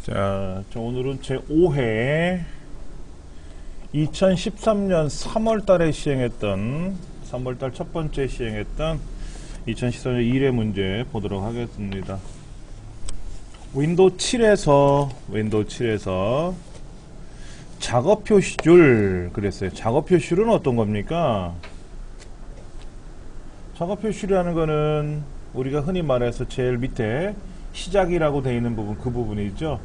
자, 오늘은 제5회 2013년 3월달에 시행했던 3월달 첫 번째 시행했던 2013년 1회 문제 보도록 하겠습니다. 윈도우 7에서 작업 표시줄 그랬어요. 작업 표시줄은 어떤 겁니까? 작업 표시라는 거는 우리가 흔히 말해서 제일 밑에 시작이라고 되어 있는 부분, 그 부분이 있죠.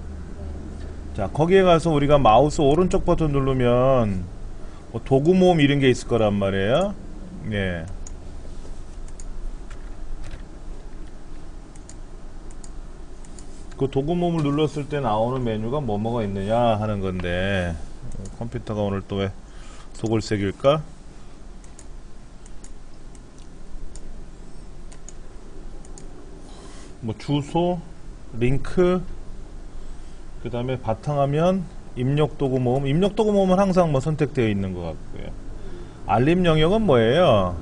자, 거기에 가서 우리가 마우스 오른쪽 버튼 누르면 뭐 도구 모음 이런 게 있을 거란 말이에요. 예. 그 도구 모음을 눌렀을 때 나오는 메뉴가 뭐가 있느냐 하는 건데, 컴퓨터가 오늘 또 왜 속을색일까? 뭐 주소, 링크, 그 다음에 바탕화면, 입력도구 모음. 입력도구 모음은 항상 뭐 선택되어 있는 것 같고요. 알림 영역은 뭐예요?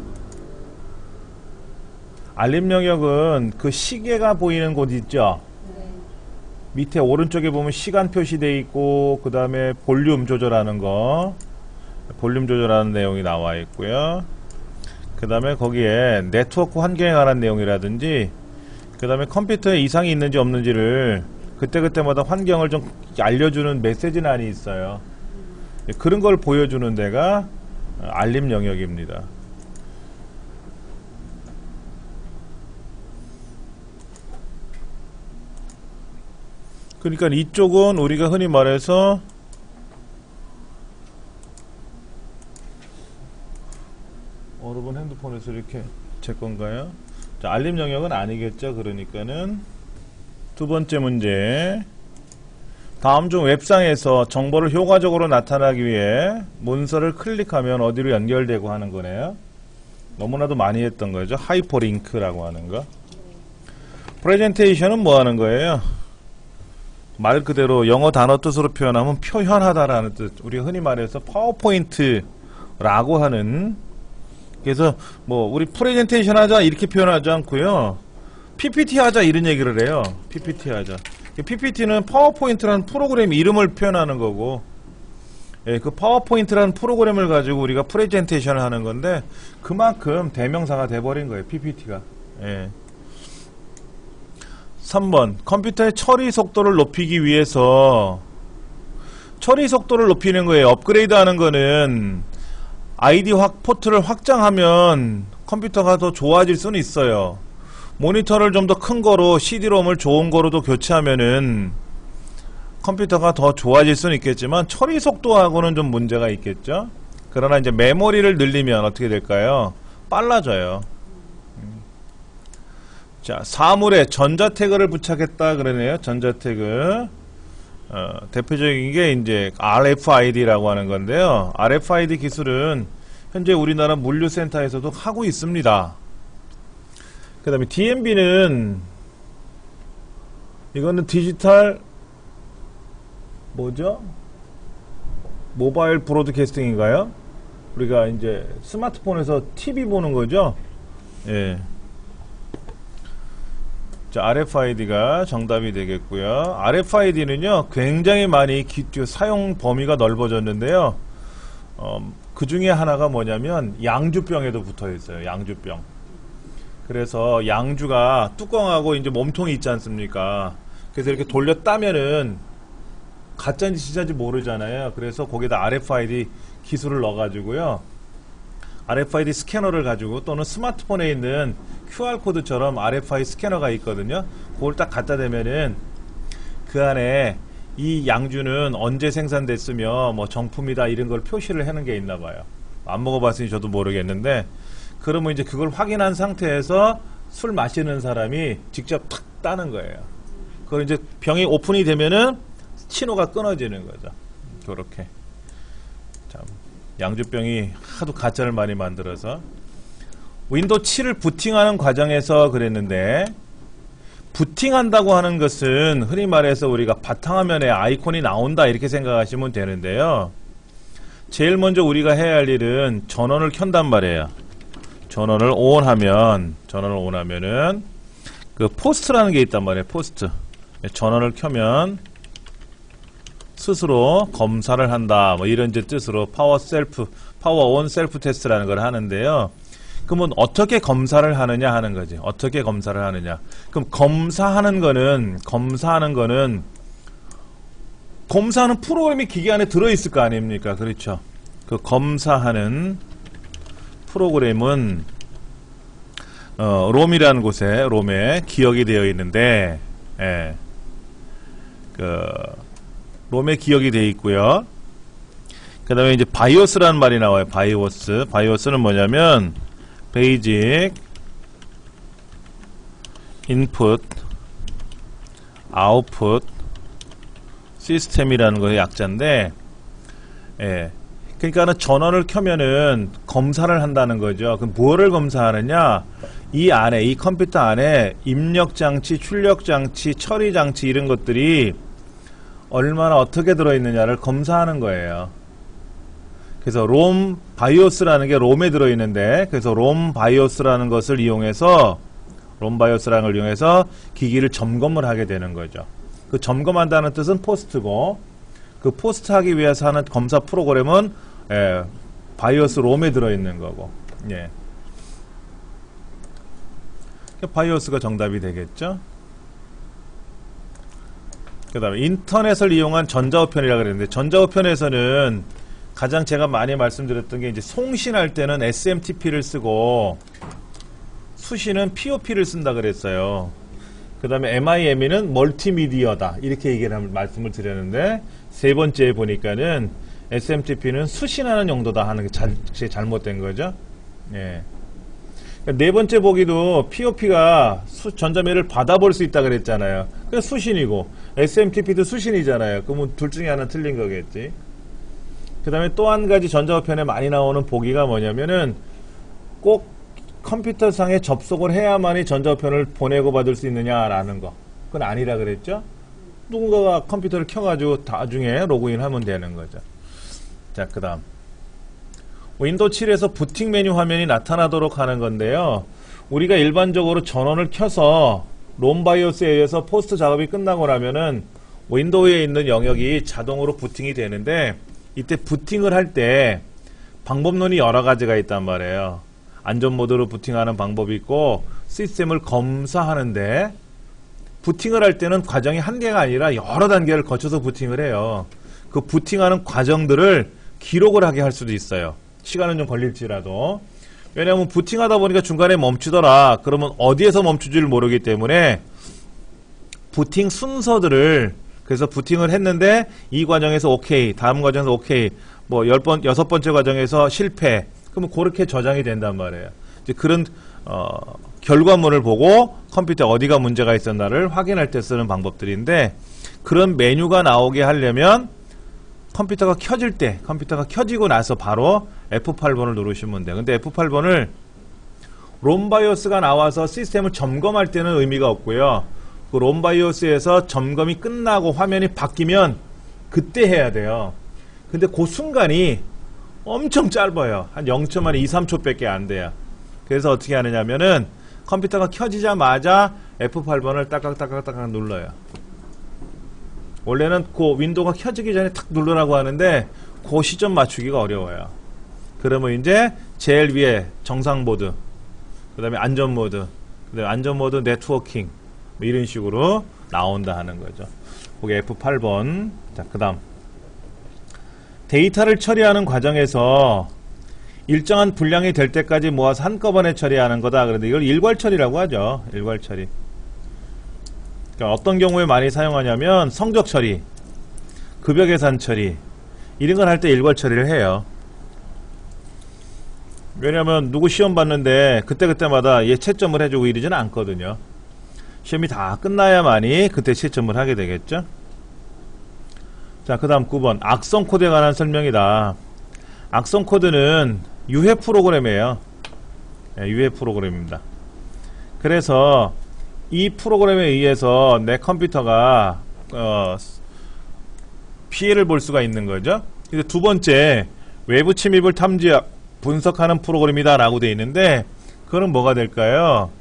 알림 영역은 그 시계가 보이는 곳 있죠? 네. 밑에 오른쪽에 보면 시간 표시되어 있고, 그 다음에 볼륨 조절하는 거, 볼륨 조절하는 내용이 나와 있고요. 그 다음에 거기에 네트워크 환경에 관한 내용이라든지, 그 다음에 컴퓨터에 이상이 있는지 없는지를 그때그때마다 환경을 좀 알려주는 메시지란이 있어요. 그런 걸 보여주는 데가 알림 영역입니다. 그러니까 이쪽은 우리가 흔히 말해서 여러분 핸드폰에서 이렇게 제 건가요? 자, 알림 영역은 아니겠죠. 그러니까는 두 번째 문제, 다음 중 웹상에서 정보를 효과적으로 나타나기 위해 문서를 클릭하면 어디로 연결되고 하는 거네요. 너무나도 많이 했던 거죠. 하이퍼링크라고 하는 거. 프레젠테이션은 뭐 하는 거예요? 말 그대로 영어 단어 뜻으로 표현하면 표현하다라는 뜻. 우리가 흔히 말해서 파워포인트라고 하는, 그래서 뭐 우리 프레젠테이션 하자 이렇게 표현하지 않고요, PPT 하자 이런 얘기를 해요. PPT 하자. PPT는 파워포인트라는 프로그램 이름을 표현하는 거고, 예, 그 파워포인트라는 프로그램을 가지고 우리가 프레젠테이션을 하는 건데, 그만큼 대명사가 돼버린 거예요, PPT가. 예. 3번, 컴퓨터의 처리 속도를 높이기 위해서, 처리 속도를 높이는 거예요. 업그레이드 하는 거는 ID 포트를 확장하면 컴퓨터가 더 좋아질 수는 있어요. 모니터를 좀 더 큰 거로, CD롬을 좋은 거로도 교체하면은 컴퓨터가 더 좋아질 수는 있겠지만 처리 속도하고는 좀 문제가 있겠죠. 그러나 이제 메모리를 늘리면 어떻게 될까요? 빨라져요. 자, 사물에 전자 태그를 부착했다 그러네요. 전자 태그. 대표적인 게 이제 RFID라고 하는 건데요. RFID 기술은 현재 우리나라 물류센터에서도 하고 있습니다. 그 다음에 DMB는, 이거는 디지털 뭐죠? 모바일 브로드캐스팅인가요? 우리가 이제 스마트폰에서 TV 보는 거죠? 예. 자, RFID가 정답이 되겠고요. RFID는요, 굉장히 많이 사용 범위가 넓어졌는데요. 그 중에 하나가 뭐냐면 양주병에도 붙어 있어요. 양주병. 그래서 양주가 뚜껑하고 이제 몸통이 있지 않습니까? 그래서 이렇게 돌려 따면은 가짜인지 진짜인지 모르잖아요. 그래서 거기다 RFID 기술을 넣어가지고요, RFID 스캐너를 가지고, 또는 스마트폰에 있는 QR코드처럼 RFID 스캐너가 있거든요. 그걸 딱 갖다 대면은 그 안에 이 양주는 언제 생산됐으며 뭐 정품이다 이런 걸 표시를 하는 게 있나 봐요. 안 먹어봤으니 저도 모르겠는데, 그러면 이제 그걸 확인한 상태에서 술 마시는 사람이 직접 탁 따는 거예요. 그걸 이제 병이 오픈이 되면은 신호가 끊어지는 거죠. 그렇게. 참, 양주병이 하도 가짜를 많이 만들어서. 윈도우 7을 부팅하는 과정에서 그랬는데, 부팅한다고 하는 것은 흔히 말해서 우리가 바탕화면에 아이콘이 나온다 이렇게 생각하시면 되는데요. 제일 먼저 우리가 해야 할 일은 전원을 켠단 말이에요. 전원을 온하면은 그 포스트라는 게 있단 말이에요. 포스트. 전원을 켜면 스스로 검사를 한다. 뭐 이런 이제 뜻으로 파워 온 셀프 테스트라는 걸 하는데요. 그러면 어떻게 검사를 하느냐 하는 거지. 어떻게 검사를 하느냐. 그럼 검사하는 거는 검사하는 프로그램이 기계 안에 들어있을 거 아닙니까? 그렇죠. 그 검사하는 프로그램은 롬이라는 곳에 롬에 기억이 되어 있는데, 예, 롬에 기억이 되어 있고요. 그 다음에 이제 바이오스라는 말이 나와요. 바이오스는 뭐냐면 베이직 인풋 아웃풋 시스템이라는 거의 약자인데, 예, 그러니까는 전원을 켜면은 검사를 한다는 거죠. 그럼 뭐를 검사하느냐? 이 컴퓨터 안에 입력장치, 출력장치, 처리장치 이런 것들이 얼마나 어떻게 들어있느냐를 검사하는 거예요. 그래서 롬 바이오스라는 게 롬에 들어있는데, 그래서 롬 바이오스라는 걸 이용해서 기기를 점검을 하게 되는 거죠. 그 점검한다는 뜻은 포스트고, 그 포스트 하기 위해서 하는 검사 프로그램은 바이오스 롬에 들어있는 거고, 예. 바이오스가 정답이 되겠죠. 그 다음에 인터넷을 이용한 전자우편이라고 그랬는데, 전자우편에서는 가장 제가 많이 말씀드렸던 게 이제 송신할 때는 SMTP를 쓰고 수신은 POP를 쓴다 그랬어요. 그 다음에 MIME는 멀티미디어다 이렇게 얘기를 말씀을 드렸는데, 세 번째에 보니까는 SMTP는 수신하는 용도다 하는 게 잘못된 거죠. 예. 네 번째 보기도 POP가 전자매를 받아볼 수 있다 그랬잖아요. 그게 수신이고 SMTP도 수신이잖아요. 그러면 둘 중에 하나는 틀린 거겠지. 그 다음에 또 한 가지 전자우편에 많이 나오는 보기가 뭐냐면은 꼭 컴퓨터상에 접속을 해야만이 전자우편을 보내고 받을 수 있느냐라는 거. 그건 아니라 그랬죠. 누군가가 컴퓨터를 켜가지고 나중에 로그인하면 되는 거죠. 자, 그 다음 윈도우 7에서 부팅 메뉴 화면이 나타나도록 하는 건데요. 우리가 일반적으로 전원을 켜서 롬 바이오스에 의해서 포스트 작업이 끝나고 나면은 윈도우에 있는 영역이 자동으로 부팅이 되는데, 이때 부팅을 할 때 방법론이 여러 가지가 있단 말이에요. 안전 모드로 부팅하는 방법이 있고, 시스템을 검사하는데 부팅을 할 때는 과정이 한 개가 아니라 여러 단계를 거쳐서 부팅을 해요. 그 부팅하는 과정들을 기록을 하게 할 수도 있어요. 시간은 좀 걸릴지라도. 왜냐하면 부팅하다 보니까 중간에 멈추더라. 그러면 어디에서 멈추지를 모르기 때문에 부팅 순서들을, 그래서 부팅을 했는데 이 과정에서 오케이, 다음 과정에서 오케이, 뭐 6번째 과정에서 실패, 그러면 그렇게 저장이 된단 말이에요. 이제 그런 결과물을 보고 컴퓨터에 어디가 문제가 있었나를 확인할 때 쓰는 방법들인데, 그런 메뉴가 나오게 하려면 컴퓨터가 켜질 때, 컴퓨터가 켜지고 나서 바로 F8번을 누르시면 돼요. 근데 F8번을 롬 바이오스가 나와서 시스템을 점검할 때는 의미가 없고요. 그 롬 바이오스에서 점검이 끝나고 화면이 바뀌면 그때 해야 돼요. 근데 그 순간이 엄청 짧아요. 한 0.2, 3초 밖에 안 돼요. 그래서 어떻게 하느냐면은 컴퓨터가 켜지자마자 F8번을 따깍따깍따깍 눌러요. 원래는 그 윈도우가 켜지기 전에 탁 누르라고 하는데 그 시점 맞추기가 어려워요. 그러면 이제 제일 위에 정상 모드, 그 다음에 안전 모드, 그 다음에 안전 모드 네트워킹, 뭐 이런 식으로 나온다 하는 거죠. 그게 F8번. 자, 그 다음 데이터를 처리하는 과정에서 일정한 분량이 될 때까지 모아서 한꺼번에 처리하는 거다. 그런데 이걸 일괄 처리라고 하죠. 일괄 처리. 그러니까 어떤 경우에 많이 사용하냐면 성적 처리, 급여 계산 처리 이런 걸 할 때 일괄 처리를 해요. 왜냐하면 누구 시험 봤는데 그때그때마다 얘 채점을 해주고 이러지는 않거든요. 시험이 다 끝나야만이 그때 채점을 하게 되겠죠. 자, 그 다음 9번 악성 코드에 관한 설명이다. 악성 코드는 유해 프로그램이에요. 네, 유해 프로그램입니다. 그래서 이 프로그램에 의해서 내 컴퓨터가 피해를 볼 수가 있는 거죠. 그래서 두 번째, 외부 침입을 탐지하고 분석하는 프로그램이다 라고 되어 있는데, 그거는 뭐가 될까요?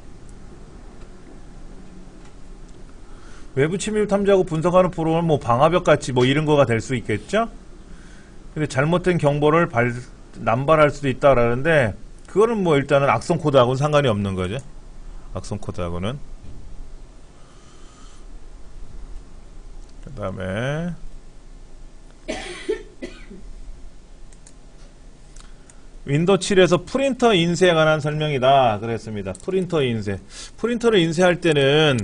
외부 침입 탐지하고 분석하는 프로그램은 뭐 방화벽 같이 뭐 이런 거가 될 수 있겠죠? 근데 잘못된 정보를 남발할 수도 있다라는데, 그거는 뭐 일단은 악성 코드하고는 상관이 없는 거죠. 악성 코드하고는. 그 다음에 윈도우 7에서 프린터 인쇄에 관한 설명이다 그랬습니다. 프린터 인쇄. 프린터를 인쇄할 때는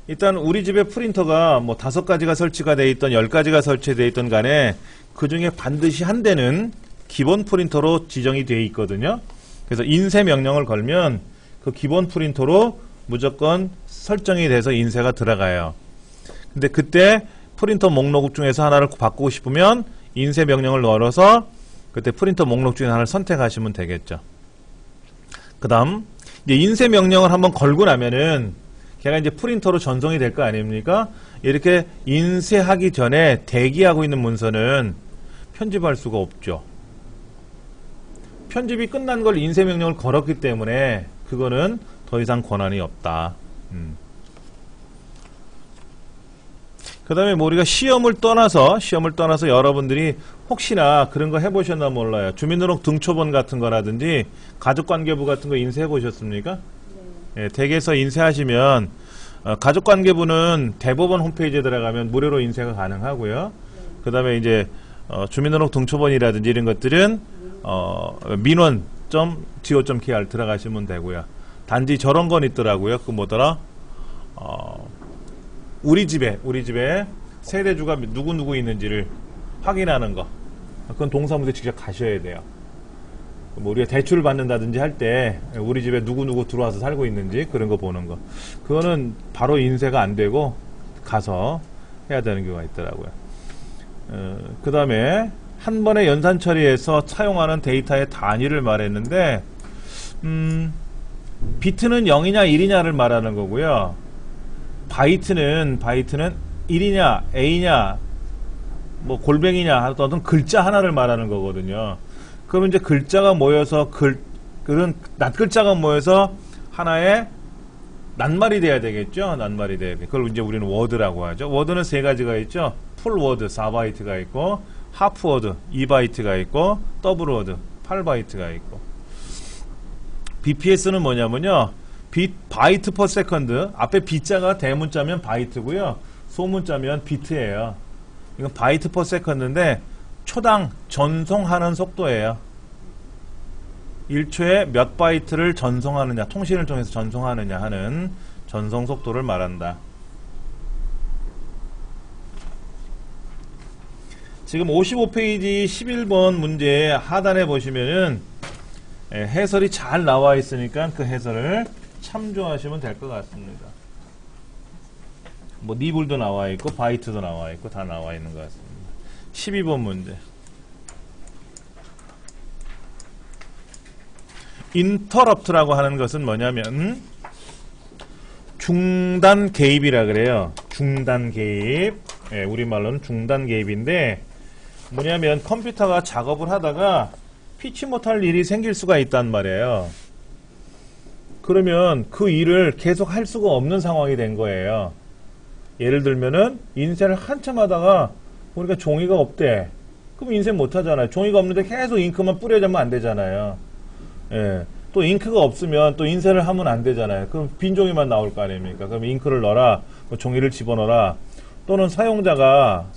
일단 우리 집에 프린터가 뭐 5가지가 설치가 되어 있던 10가지가 설치되어 있던 간에 그 중에 반드시 한 대는 기본 프린터로 지정이 되어 있거든요. 그래서 인쇄 명령을 걸면 그 기본 프린터로 무조건 설정이 돼서 인쇄가 들어가요. 근데 그때 프린터 목록 중에서 하나를 바꾸고 싶으면 인쇄 명령을 걸어서 그때 프린터 목록 중에 하나를 선택하시면 되겠죠. 그 다음 이제 인쇄 명령을 한번 걸고 나면은 걔가 이제 프린터로 전송이 될 거 아닙니까? 이렇게 인쇄하기 전에 대기하고 있는 문서는 편집할 수가 없죠. 편집이 끝난 걸 인쇄 명령을 걸었기 때문에 그거는 더 이상 권한이 없다. 그 다음에 뭐 우리가 시험을 떠나서 여러분들이 혹시나 그런 거 해보셨나 몰라요. 주민등록 등초본 같은 거라든지 가족관계부 같은 거 인쇄해 보셨습니까? 네. 예, 댁에서 인쇄하시면 가족관계부는 대법원 홈페이지에 들어가면 무료로 인쇄가 가능하고요. 네. 그 다음에 이제 주민등록 등초본이라든지 이런 것들은 민원.go.kr 들어가시면 되고요. 단지 저런 건 있더라고요. 그 뭐더라? 우리 집에 세대주가 누구 있는지를 확인하는 거. 그건 동사무소에 직접 가셔야 돼요. 뭐 우리가 대출을 받는다든지 할 때 우리 집에 누구 들어와서 살고 있는지 그런 거 보는 거. 그거는 바로 인쇄가 안 되고 가서 해야 되는 경우가 있더라고요. 그 다음에 한 번에 연산 처리해서 사용하는 데이터의 단위를 말했는데 비트는 0이냐 1이냐를 말하는 거고요. 바이트는 1이냐 A냐 뭐 골뱅이냐 어떤 글자 하나를 말하는 거거든요. 그러면 이제 글자가 모여서 그런 낱글자가 모여서 하나의 낱말이 돼야 되겠죠. 낱말이 돼야 돼. 그걸 이제 우리는 워드라고 하죠. 워드는 3가지가 있죠. 풀워드 4바이트가 있고 하프워드 2바이트가 있고 더블워드 8바이트가 있고. BPS는 뭐냐면요. 바이트 퍼 세컨드. 앞에 B자가 대문자면 바이트고요. 소문자면 비트예요. 이건 바이트 퍼 세컨드인데 초당 전송하는 속도예요. 1초에 몇 바이트를 전송하느냐, 통신을 통해서 전송하느냐 하는 전송 속도를 말한다. 지금 55페이지 11번 문제 하단에 보시면은 해설이 잘 나와 있으니까 그 해설을 참조하시면 될 것 같습니다. 뭐 니블도 나와 있고 바이트도 나와 있고 다 나와 있는 것 같습니다. 12번 문제. 인터럽트라고 하는 것은 뭐냐면 중단 개입이라 그래요. 중단 개입. 예, 우리말로는 중단 개입인데 뭐냐면 컴퓨터가 작업을 하다가 피치 못할 일이 생길 수가 있단 말이에요. 그러면 그 일을 계속 할 수가 없는 상황이 된 거예요. 예를 들면은 인쇄를 한참 하다가 보니까 종이가 없대. 그럼 인쇄 못 하잖아요. 종이가 없는데 계속 잉크만 뿌려주면 안 되잖아요. 예. 또 잉크가 없으면 또 인쇄를 하면 안 되잖아요. 그럼 빈 종이만 나올 거 아닙니까? 그럼 잉크를 넣어라, 뭐 종이를 집어넣어라. 또는 사용자가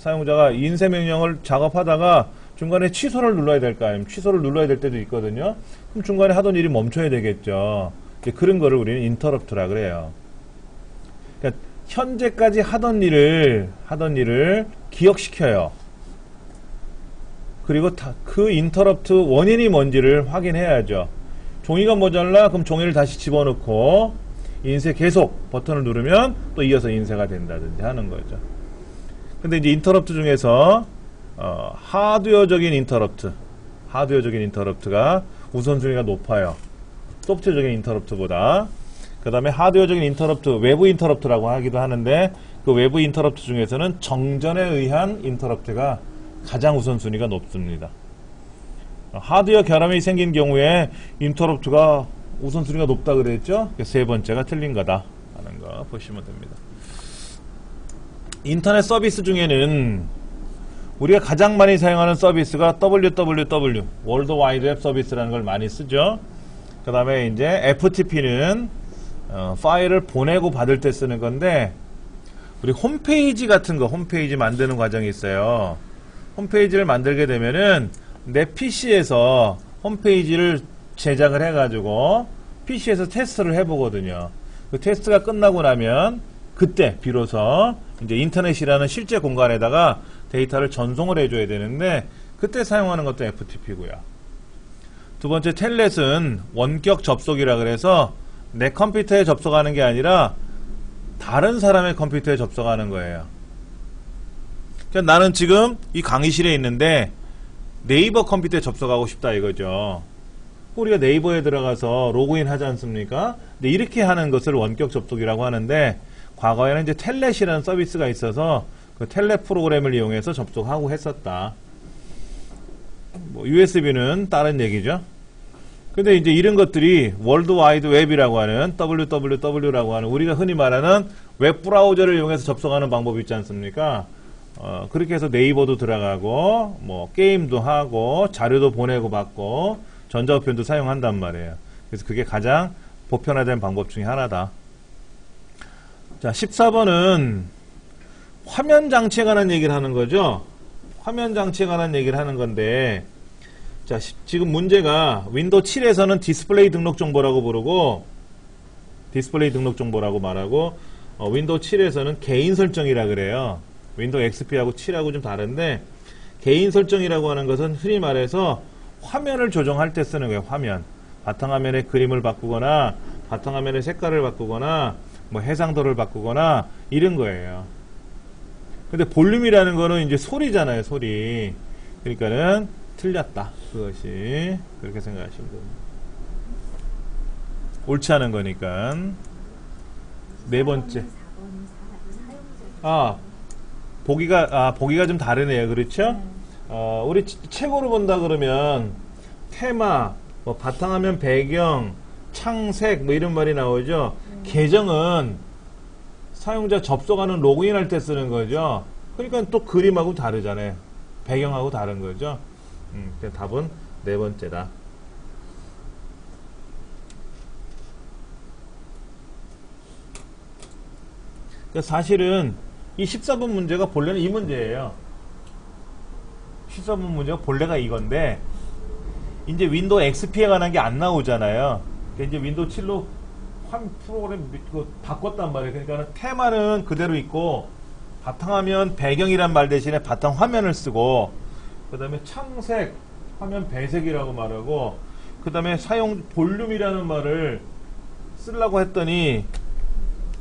인쇄 명령을 작업하다가 중간에 취소를 눌러야 될 거 아닙니까? 취소를 눌러야 될 때도 있거든요. 그럼 중간에 하던 일이 멈춰야 되겠죠. 그런 거를 우리는 인터럽트라 그래요. 그러니까 현재까지 하던 일을 기억시켜요. 그리고 그 인터럽트 원인이 뭔지를 확인해야죠. 종이가 모자라 그럼 종이를 다시 집어넣고 인쇄 계속 버튼을 누르면 또 이어서 인쇄가 된다든지 하는 거죠. 근데 이제 인터럽트 중에서 하드웨어적인 인터럽트가 우선순위가 높아요. 소프트웨어적인 인터럽트보다. 그 다음에 하드웨어적인 인터럽트, 외부 인터럽트라고 하기도 하는데 그 외부 인터럽트 중에서는 정전에 의한 인터럽트가 가장 우선순위가 높습니다. 하드웨어 결함이 생긴 경우에 인터럽트가 우선순위가 높다 그랬죠? 세 번째가 틀린 거다 하는 거 보시면 됩니다. 인터넷 서비스 중에는 우리가 가장 많이 사용하는 서비스가 WWW, 월드 와이드 웹 서비스라는 걸 많이 쓰죠. 그 다음에 이제 FTP는 파일을 보내고 받을 때 쓰는 건데, 우리 홈페이지 같은 거, 홈페이지 만드는 과정이 있어요. 홈페이지를 만들게 되면은 내 PC에서 홈페이지를 제작을 해가지고 PC에서 테스트를 해보거든요. 그 테스트가 끝나고 나면 그때 비로소 이제 인터넷이라는 실제 공간에다가 데이터를 전송을 해줘야 되는데, 그때 사용하는 것도 FTP고요. 두 번째 텔넷은 원격 접속이라 그래서 내 컴퓨터에 접속하는 게 아니라 다른 사람의 컴퓨터에 접속하는 거예요. 그러니까 나는 지금 이 강의실에 있는데 네이버 컴퓨터에 접속하고 싶다 이거죠. 우리가 네이버에 들어가서 로그인 하지 않습니까? 근데 이렇게 하는 것을 원격 접속이라고 하는데, 과거에는 이제 텔넷이라는 서비스가 있어서 그 텔넷 프로그램을 이용해서 접속하고 했었다. 뭐 USB는 다른 얘기죠. 근데 이제 이런 것들이 월드 와이드 웹이라고 하는 WWW라고 하는 우리가 흔히 말하는 웹 브라우저를 이용해서 접속하는 방법이 있지 않습니까? 그렇게 해서 네이버도 들어가고 뭐 게임도 하고 자료도 보내고 받고 전자우편도 사용한단 말이에요. 그래서 그게 가장 보편화된 방법 중에 하나다. 자, 14번은 화면 장치에 관한 얘기를 하는 거죠. 화면 장치에 관한 얘기를 하는 건데, 자, 지금 문제가 윈도우 7에서는 디스플레이 등록 정보라고 부르고, 디스플레이 등록 정보라고 말하고, 윈도우 7에서는 개인 설정이라 그래요. 윈도우 XP하고 7하고 좀 다른데, 개인 설정이라고 하는 것은 흔히 말해서 화면을 조정할 때 쓰는 거예요. 화면. 바탕화면의 그림을 바꾸거나, 바탕화면의 색깔을 바꾸거나, 뭐 해상도를 바꾸거나, 이런 거예요. 근데 볼륨이라는 거는 이제 소리잖아요, 소리. 그러니까는 틀렸다. 그것이. 그렇게 생각하시면 됩니다. 옳지 않은 거니까. 네 번째. 보기가 좀 다르네요. 그렇죠? 우리 책으로 본다 그러면 테마, 뭐 바탕화면 배경, 창색, 뭐 이런 말이 나오죠. 계정은 사용자 접속하는 로그인 할 때 쓰는 거죠. 그러니까 또 그림하고 다르잖아요. 배경하고 다른 거죠. 답은 네 번째다. 사실은 이 14번 문제가 본래는 이 문제예요. 14번 문제가 본래가 이건데, 이제 윈도우 XP에 관한 게 안 나오잖아요. 그러니까 이제 윈도우 7로 프로그램 바꿨단 말이에요. 그러니까 테마는 그대로 있고, 바탕화면 배경이란 말 대신에 바탕화면을 쓰고, 그 다음에 창색, 화면 배색이라고 말하고, 그 다음에 사용 볼륨이라는 말을 쓰려고 했더니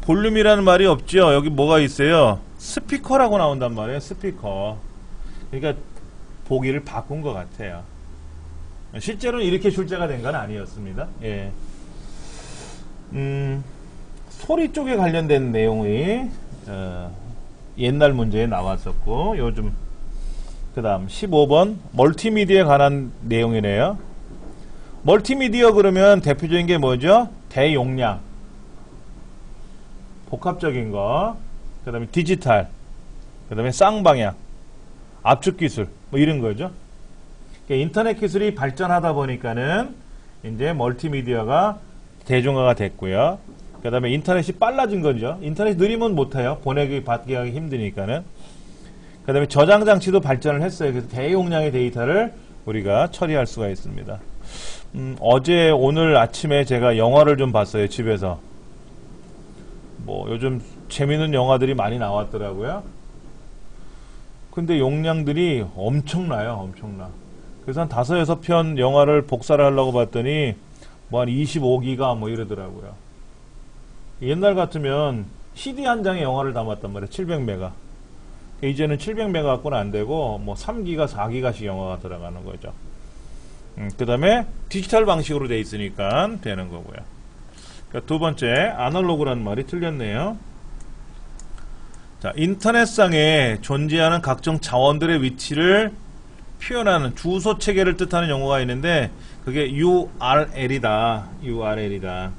볼륨이라는 말이 없죠. 여기 뭐가 있어요? 스피커라고 나온단 말이에요. 스피커. 그러니까 보기를 바꾼 것 같아요. 실제로는 이렇게 출제가 된 건 아니었습니다. 예. 소리 쪽에 관련된 내용이 옛날 문제에 나왔었고, 요즘 그 다음 15번 멀티미디어에 관한 내용이네요. 멀티미디어 그러면 대표적인 게 뭐죠? 대용량, 복합적인 거, 그 다음에 디지털, 그 다음에 쌍방향, 압축 기술, 뭐 이런 거죠. 그러니까 인터넷 기술이 발전하다 보니까는 이제 멀티미디어가 대중화가 됐고요. 그 다음에 인터넷이 빨라진 거죠. 인터넷이 느리면 못해요. 보내기, 받기 하기 힘드니까는. 그 다음에 저장 장치도 발전을 했어요. 그래서 대용량의 데이터를 우리가 처리할 수가 있습니다. 어제, 오늘 아침에 제가 영화를 좀 봤어요. 집에서. 뭐 요즘 재밌는 영화들이 많이 나왔더라고요. 근데 용량들이 엄청나요. 엄청나. 그래서 한 5-6편 영화를 복사를 하려고 봤더니 뭐 한 25기가 뭐 이러더라고요. 옛날 같으면 CD 한 장에 영화를 담았단 말이에요. 700메가. 이제는 700메가 갖고는 안 되고 뭐 3기가, 4기가씩 영화가 들어가는 거죠. 그 다음에 디지털 방식으로 돼 있으니까 되는 거고요. 그러니까 두 번째, 아날로그라는 말이 틀렸네요. 자, 인터넷상에 존재하는 각종 자원들의 위치를 표현하는 주소 체계를 뜻하는 용어가 있는데 그게 URL이다. URL이다.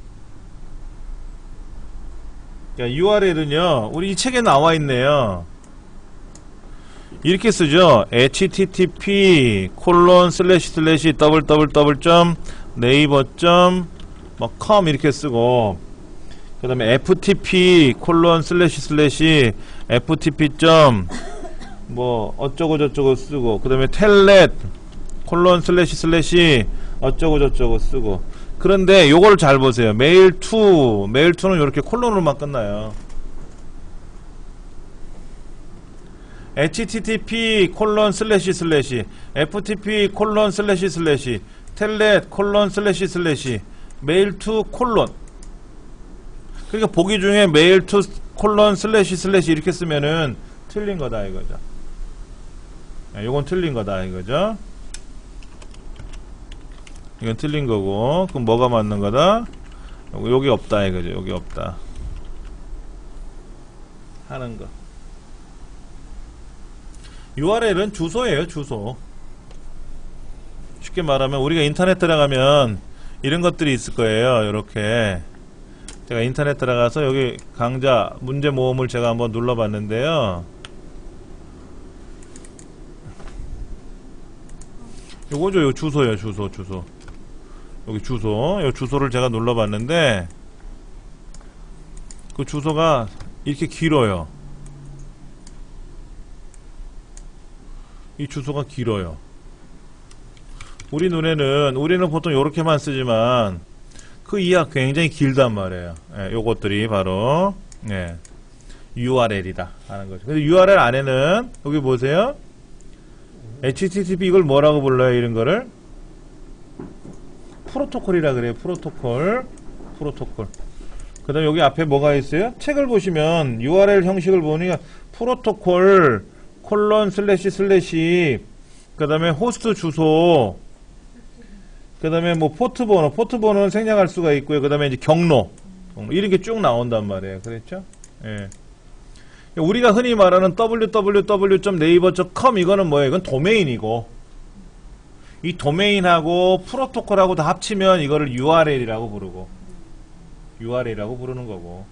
그러니까 URL은요, 우리 이 책에 나와 있네요. 이렇게 쓰죠. http 콜론 슬래시 더블 점 네이버 점 뭐 com 이렇게 쓰고, 그 다음에 ftp 콜론 슬래시 ftp 점 뭐 어쩌고 저쩌고 쓰고, 그 다음에 텔넷 콜론 슬래시 어쩌고 저쩌고 쓰고. 그런데 요거를 잘 보세요. 메일2는 이렇게 콜론으로만 끝나요. http 콜론 슬래시 ftp 콜론 슬래시 텔넷 콜론 슬래시 메일2 콜론. 그러니까 보기 중에 메일2 콜론 슬래시 이렇게 쓰면은 틀린 거다 이거죠. 요건 틀린 거다 이거죠. 이건 틀린 거고, 그럼 뭐가 맞는 거다? 여기 없다 이거죠. 여기 없다 하는 거. URL은 주소예요, 주소. 쉽게 말하면 우리가 인터넷 들어가면 이런 것들이 있을 거예요. 이렇게 제가 인터넷 들어가서 여기 강좌 문제 모음을 제가 한번 눌러봤는데요. 요거죠, 요 주소예요, 주소. 여기 주소, 요 주소를 제가 눌러봤는데 그 주소가 이렇게 길어요. 이 주소가 길어요. 우리는 보통 요렇게만 쓰지만 그 이하 굉장히 길단 말이에요. 예, 요것들이 바로 URL이다 하는 거죠. 근데 URL 안에는 여기 보세요. HTTP 이걸 뭐라고 불러요? 이런 거를 프로토콜이라 그래요. 프로토콜. 그 다음에 여기 앞에 뭐가 있어요? 책을 보시면 URL 형식을 보니까 프로토콜 콜론 슬래시 그 다음에 호스트 주소, 그 다음에 뭐 포트번호는 생략할 수가 있고요. 그 다음에 이제 경로 이런 게 쭉 나온단 말이에요. 그랬죠? 예. 우리가 흔히 말하는 www.naver.com 이거는 뭐예요? 이건 도메인이고, 이 도메인하고 프로토콜하고 다 합치면 이거를 URL이라고 부르는 거고.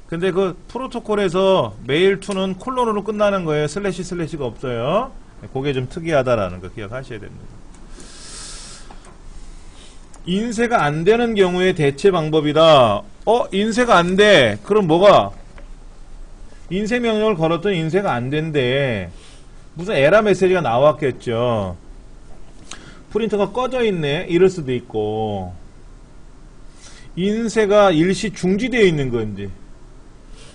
근데 그 프로토콜에서 메일2는 콜론으로 끝나는 거예요. 슬래시가 없어요. 그게 좀 특이하다라는 거 기억하셔야 됩니다. 인쇄가 안 되는 경우에 대체 방법이다. 인쇄가 안 돼. 그럼 뭐가? 인쇄 명령을 걸었더니 인쇄가 안 된대. 무슨 에러 메시지가 나왔겠죠. 프린터가 꺼져 있네. 이럴 수도 있고. 인쇄가 일시 중지되어 있는 건지.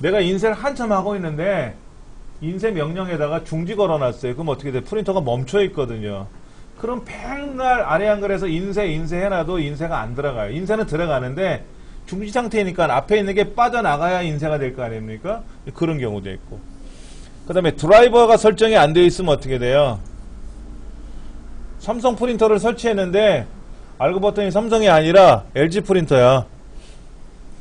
내가 인쇄를 한참 하고 있는데 인쇄 명령에다가 중지 걸어놨어요. 그럼 어떻게 돼? 프린터가 멈춰 있거든요. 그럼 맨날 아래 한글에서 인쇄 해놔도 인쇄가 안 들어가요. 인쇄는 들어가는데 중지 상태니까 앞에 있는 게 빠져나가야 인쇄가 될 거 아닙니까? 그런 경우도 있고. 그 다음에 드라이버가 설정이 안 되어 있으면 어떻게 돼요? 삼성 프린터를 설치했는데 알고 봤더니 삼성이 아니라 LG 프린터야.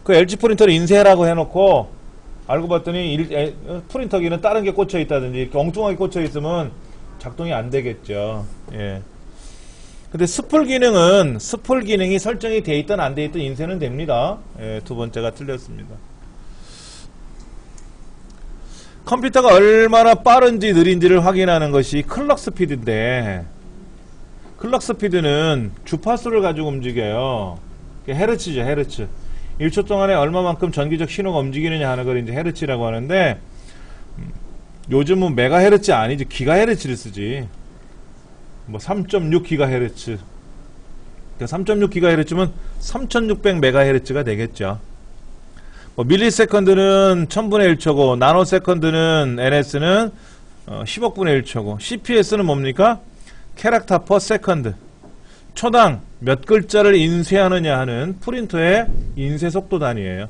그 LG 프린터를 인쇄하라고 해놓고 알고 봤더니 프린터기는 다른 게 꽂혀 있다든지 이렇게 엉뚱하게 꽂혀 있으면 작동이 안 되겠죠. 예. 근데 스풀 기능이 설정이 돼 있든 안 돼 있든 인쇄는 됩니다. 예, 두 번째가 틀렸습니다. 컴퓨터가 얼마나 빠른지 느린지를 확인하는 것이 클럭 스피드인데, 클럭 스피드는 주파수를 가지고 움직여요. 헤르츠죠, 헤르츠. 1초 동안에 얼마만큼 전기적 신호가 움직이느냐 하는 걸 이제 헤르츠라고 하는데, 요즘은 메가헤르츠 아니지 기가헤르츠를 쓰지. 뭐 3.6 기가헤르츠. 3.6 기가헤르츠면 3600 메가헤르츠가 되겠죠. 뭐 밀리세컨드는 1000분의 1초고, 나노세컨드는 NS는 10억분의 1초고, CPS는 뭡니까? 캐릭터 퍼 세컨드. 초당 몇 글자를 인쇄하느냐 하는 프린터의 인쇄 속도 단위예요.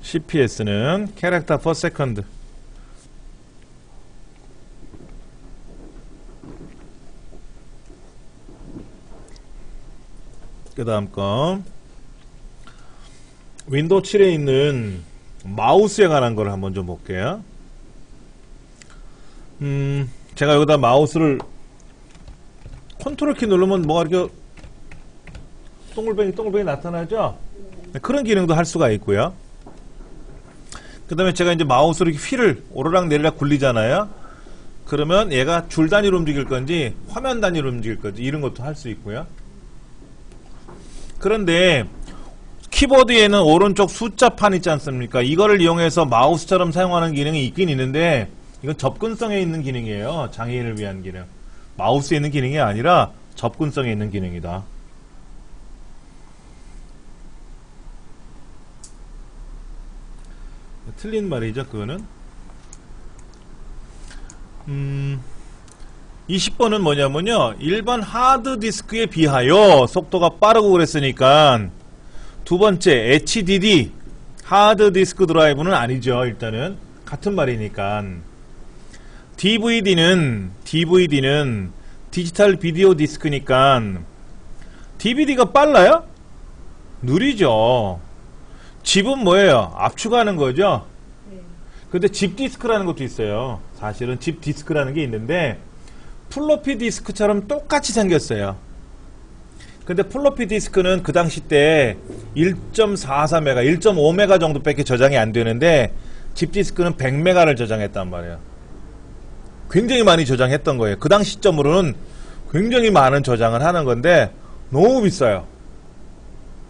CPS는 캐릭터 퍼 세컨드. 그 다음 거 윈도우 7에 있는 마우스에 관한 걸 한번 좀 볼게요. 제가 여기다 마우스를 컨트롤 키 누르면 뭐가 이렇게 동글뱅이 나타나죠? 그런 기능도 할 수가 있고요. 그 다음에 제가 이제 마우스로 이렇게 휠을 오르락 내리락 굴리잖아요. 그러면 얘가 줄 단위로 움직일 건지 화면 단위로 움직일 건지 이런 것도 할 수 있고요. 그런데 키보드에는 오른쪽 숫자판 있지 않습니까? 이거를 이용해서 마우스처럼 사용하는 기능이 있긴 있는데 이건 접근성에 있는 기능이에요. 장애인을 위한 기능. 마우스에 있는 기능이 아니라 접근성에 있는 기능이다. 틀린 말이죠, 그거는. 20번은 뭐냐면요, 일반 하드디스크에 비하여 속도가 빠르고 그랬으니까 두 번째 HDD 하드디스크 드라이브는 아니죠. 일단은 같은 말이니까. DVD는 디지털 비디오 디스크니까 DVD가 빨라요? 느리죠. 칩은 뭐예요? 압축하는 거죠. 근데 집 디스크라는 것도 있어요. 사실은 집 디스크라는 게 있는데 플로피 디스크처럼 똑같이 생겼어요. 근데 플로피 디스크는 그 당시 때 1.44메가, 1.5메가 정도밖에 저장이 안 되는데 집 디스크는 100메가를 저장했단 말이에요. 굉장히 많이 저장했던 거예요. 그 당시 시점으로는 굉장히 많은 저장을 하는 건데 너무 비싸요.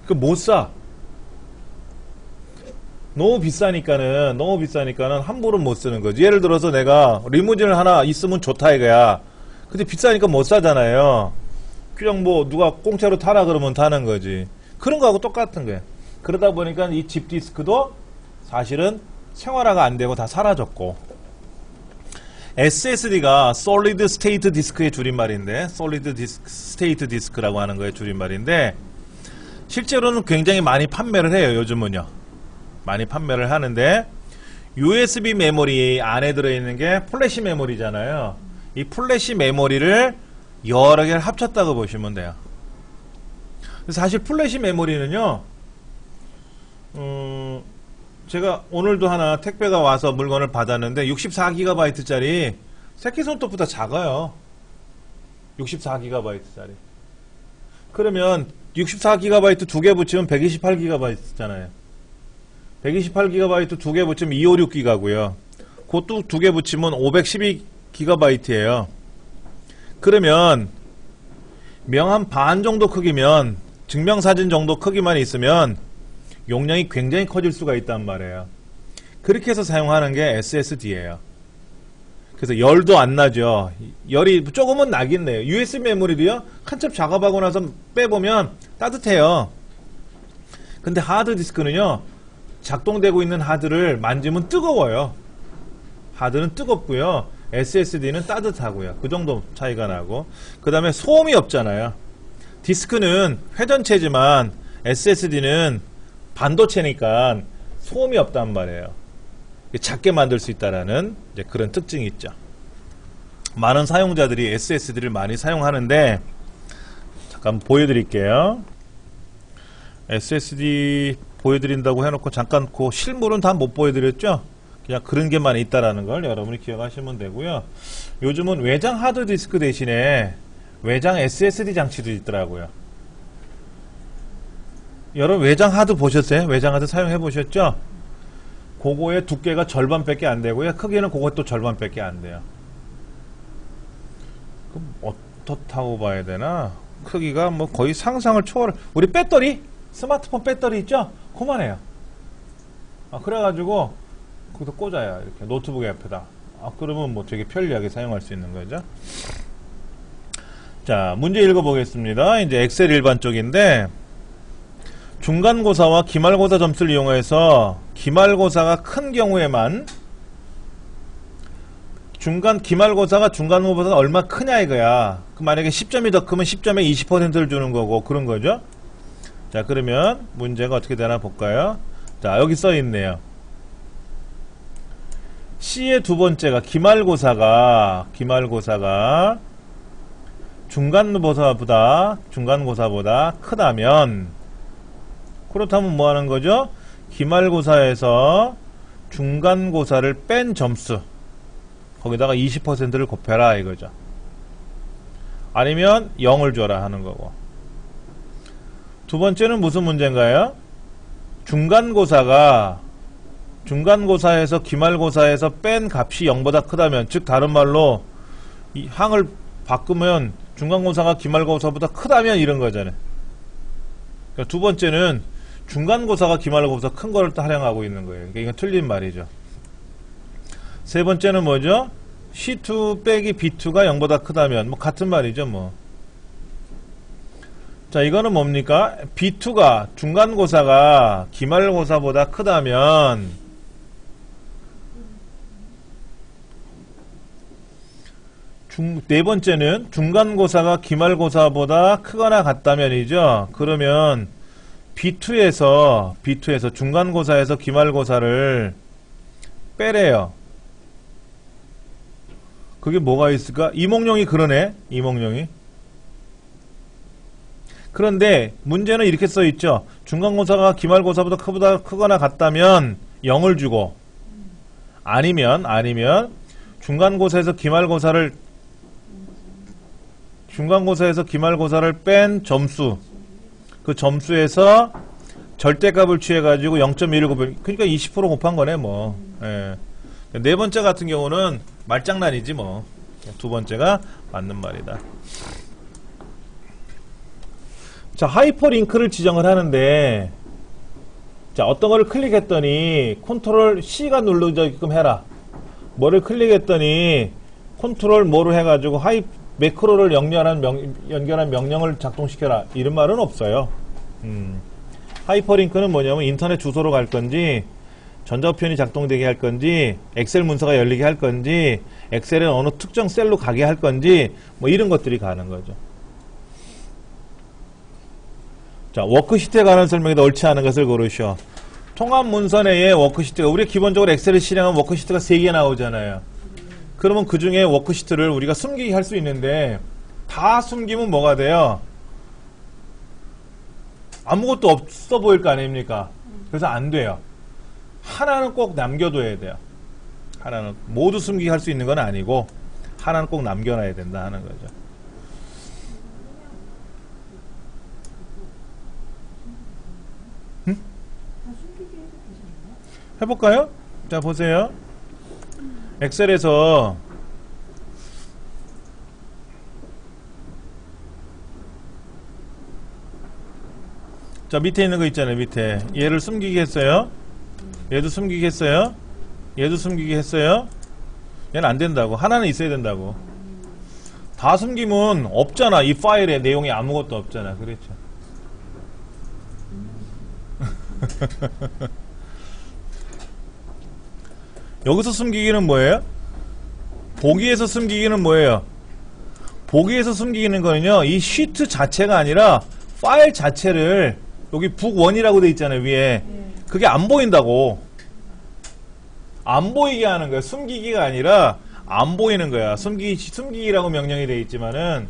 그 못 사. 너무 비싸니까는 함부로 못 쓰는 거지. 예를 들어서 내가 리무진을 하나 있으면 좋다 이거야. 근데 비싸니까 못 사잖아요. 그냥 뭐 누가 공짜로 타라 그러면 타는 거지. 그런 거하고 똑같은 거예요. 그러다 보니까 이 집 디스크도 사실은 생활화가 안 되고 다 사라졌고, SSD가 Solid State Disk의 줄임말인데, Solid State Disk라고 하는 거의 줄임말인데, 실제로는 굉장히 많이 판매를 해요. 요즘은요. 많이 판매를 하는데, USB 메모리 안에 들어있는 게 플래시 메모리잖아요. 이 플래시 메모리를 여러 개를 합쳤다고 보시면 돼요. 사실 플래시 메모리는요, 제가 오늘도 하나 택배가 와서 물건을 받았는데 64GB짜리 새끼손톱보다 작아요. 64GB짜리. 그러면 64GB 두 개 붙이면 128GB잖아요. 128GB 두 개 붙이면 256기가고요. 그것도 두 개 붙이면 512GB예요. 그러면 명한 반 정도 크기면, 증명사진 정도 크기만 있으면 용량이 굉장히 커질 수가 있단 말이에요. 그렇게 해서 사용하는 게 SSD예요. 그래서 열도 안 나죠. 열이 조금은 나긴 해요. USB 메모리도요, 한참 작업하고 나서 빼보면 따뜻해요. 근데 하드디스크는요, 작동되고 있는 하드를 만지면 뜨거워요. 하드는 뜨겁고요, SSD는 따뜻하고요. 그 정도 차이가 나고, 그 다음에 소음이 없잖아요. 디스크는 회전체지만 SSD는 반도체니까 소음이 없단 말이에요. 작게 만들 수 있다라는 이제 그런 특징이 있죠. 많은 사용자들이 SSD를 많이 사용하는데, 잠깐 보여드릴게요. SSD 보여드린다고 해놓고 잠깐 그 실물은 다 못 보여드렸죠? 그냥 그런 게만 있다라는 걸 여러분이 기억하시면 되고요. 요즘은 외장 하드디스크 대신에 외장 SSD 장치도 있더라고요. 여러분 외장 하드 보셨어요? 외장 하드 사용해 보셨죠? 그거의 두께가 절반밖에 안 되고요. 크기는 그것도 절반밖에 안 돼요. 그럼 어떻다고 봐야 되나? 크기가 뭐 거의 상상을 초월. 우리 배터리? 스마트폰 배터리 있죠? 그만해요. 그래가지고 거기서 꽂아요. 이렇게 노트북 옆에다. 그러면 뭐 되게 편리하게 사용할 수 있는 거죠. 자, 문제 읽어보겠습니다. 이제 엑셀 일반 쪽인데, 중간고사와 기말고사 점수를 이용해서 기말고사가 큰 경우에만, 기말고사가 중간고사보다 얼마 크냐 이거야. 만약에 10점이 더 크면 10점에 20%를 주는 거고, 그런 거죠. 자, 그러면 문제가 어떻게 되나 볼까요? 자, 여기 써 있네요. C의 두 번째가 기말고사가 중간고사보다 크다면, 그렇다면 뭐 하는 거죠? 기말고사에서 중간고사를 뺀 점수, 거기다가 20%를 곱해라 이거죠. 아니면 0을 줘라 하는 거고. 두 번째는 무슨 문제인가요? 중간고사가 중간고사에서 기말고사에서 뺀 값이 0보다 크다면, 즉 다른 말로 이 항을 바꾸면 중간고사가 기말고사보다 크다면 이런 거잖아요. 그러니까 두 번째는 중간고사가 기말고사보다 큰 거를 또 활용하고 있는 거예요. 그러니까 이건 틀린 말이죠. 세 번째는 뭐죠? C2 빼기 B2가 0보다 크다면, 뭐 같은 말이죠, 뭐. 자, 이거는 뭡니까? B2가 중간고사가 기말고사보다 크다면 네 번째는 중간고사가 기말고사보다 크거나 같다면이죠. 그러면 B2에서 중간고사에서 기말고사를 빼래요. 그게 뭐가 있을까? 이몽룡이 그러네. 이몽룡이. 그런데 문제는 이렇게 써있죠. 중간고사가 기말고사보다 크거나 같다면 0을 주고, 아니면 중간고사에서 기말고사를 뺀 점수, 그 점수에서 절대값을 취해가지고 0.119, 그러니까 20% 곱한 거네, 뭐. 예. 네 번째 같은 경우는 말장난이지, 뭐. 두 번째가 맞는 말이다. 자, 하이퍼링크를 지정을 하는데, 자, 어떤 거를 클릭했더니 컨트롤 C가 눌러지게끔 해라. 뭐를 클릭했더니 컨트롤 뭐로 해가지고 매크로를 연결한 명령을 작동시켜라. 이런 말은 없어요. 하이퍼링크는 뭐냐면 인터넷 주소로 갈 건지, 전자우편이 작동되게 할 건지, 엑셀 문서가 열리게 할 건지, 엑셀에 어느 특정 셀로 가게 할 건지, 뭐 이런 것들이 가는 거죠. 자, 워크시트에 관한 설명에도 옳지 않은 것을 고르시오. 통합 문서 내에 워크시트가, 우리가 기본적으로 엑셀을 실행하면 워크시트가 3개 나오잖아요. 그러면 그 중에 워크시트를 우리가 숨기게 할 수 있는데, 다 숨기면 뭐가 돼요? 아무것도 없어 보일 거 아닙니까? 그래서 안 돼요. 하나는 꼭 남겨둬야 돼요. 하나는 모두 숨기게 할 수 있는 건 아니고 하나는 꼭 남겨놔야 된다 하는 거죠. 응? 해볼까요? 자, 보세요. 엑셀에서 자, 밑에 있는 거 있잖아요. 밑에 얘를 숨기게 했어요. 얘도 숨기게 했어요. 얘도 숨기게 했어요. 얘는 안 된다고. 하나는 있어야 된다고. 다 숨기면 없잖아. 이 파일에 내용이 아무것도 없잖아. 그렇죠. 여기서 숨기기는 뭐예요? 보기에서 숨기기는 뭐예요? 보기에서 숨기기는 거는요, 이 시트 자체가 아니라 파일 자체를, 여기 북1이라고 돼 있잖아요, 위에. 그게 안 보인다고. 안 보이게 하는 거야. 숨기기가 아니라 안 보이는 거야. 숨기기라고 명령이 돼 있지만은,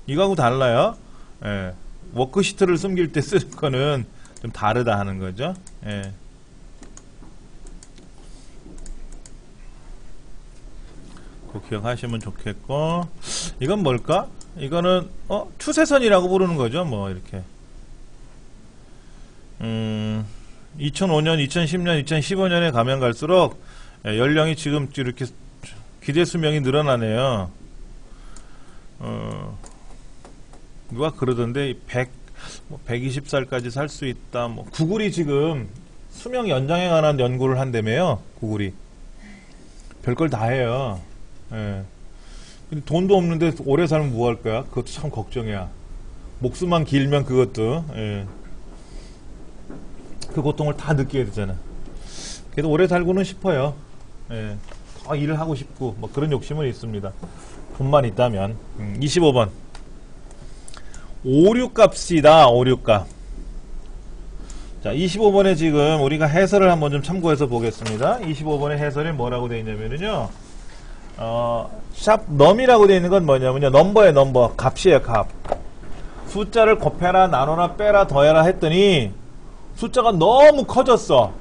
이거하고 달라요. 예. 워크시트를 숨길 때 쓰는 거는 좀 다르다 하는 거죠. 예. 그거 기억하시면 좋겠고, 이건 뭘까? 이거는 추세선이라고 부르는 거죠. 뭐 이렇게 2005년, 2010년, 2015년에 가면 갈수록 연령이 지금 이렇게 기대 수명이 늘어나네요. 누가 그러던데 120살까지 살 수 있다. 뭐 구글이 지금 수명 연장에 관한 연구를 한다며요. 구글이 별걸 다 해요. 예. 근데 돈도 없는데 오래 살면 뭐 할 거야? 그것도 참 걱정이야. 목숨만 길면 그것도, 예. 그 고통을 다 느끼게 되잖아. 그래도 오래 살고는 싶어요. 예. 더 일을 하고 싶고 뭐 그런 욕심은 있습니다. 돈만 있다면. 25번 오류값이다. 오류값. 자, 25번에 지금 우리가 해설을 한번 좀 참고해서 보겠습니다. 25번의 해설이 뭐라고 되어 있냐면요, 샵 num이라고 되어 있는 건 뭐냐면요, 넘버예요. 넘버. 값이에요. 값. 숫자를 곱해라, 나눠라, 빼라, 더해라 했더니 숫자가 너무 커졌어.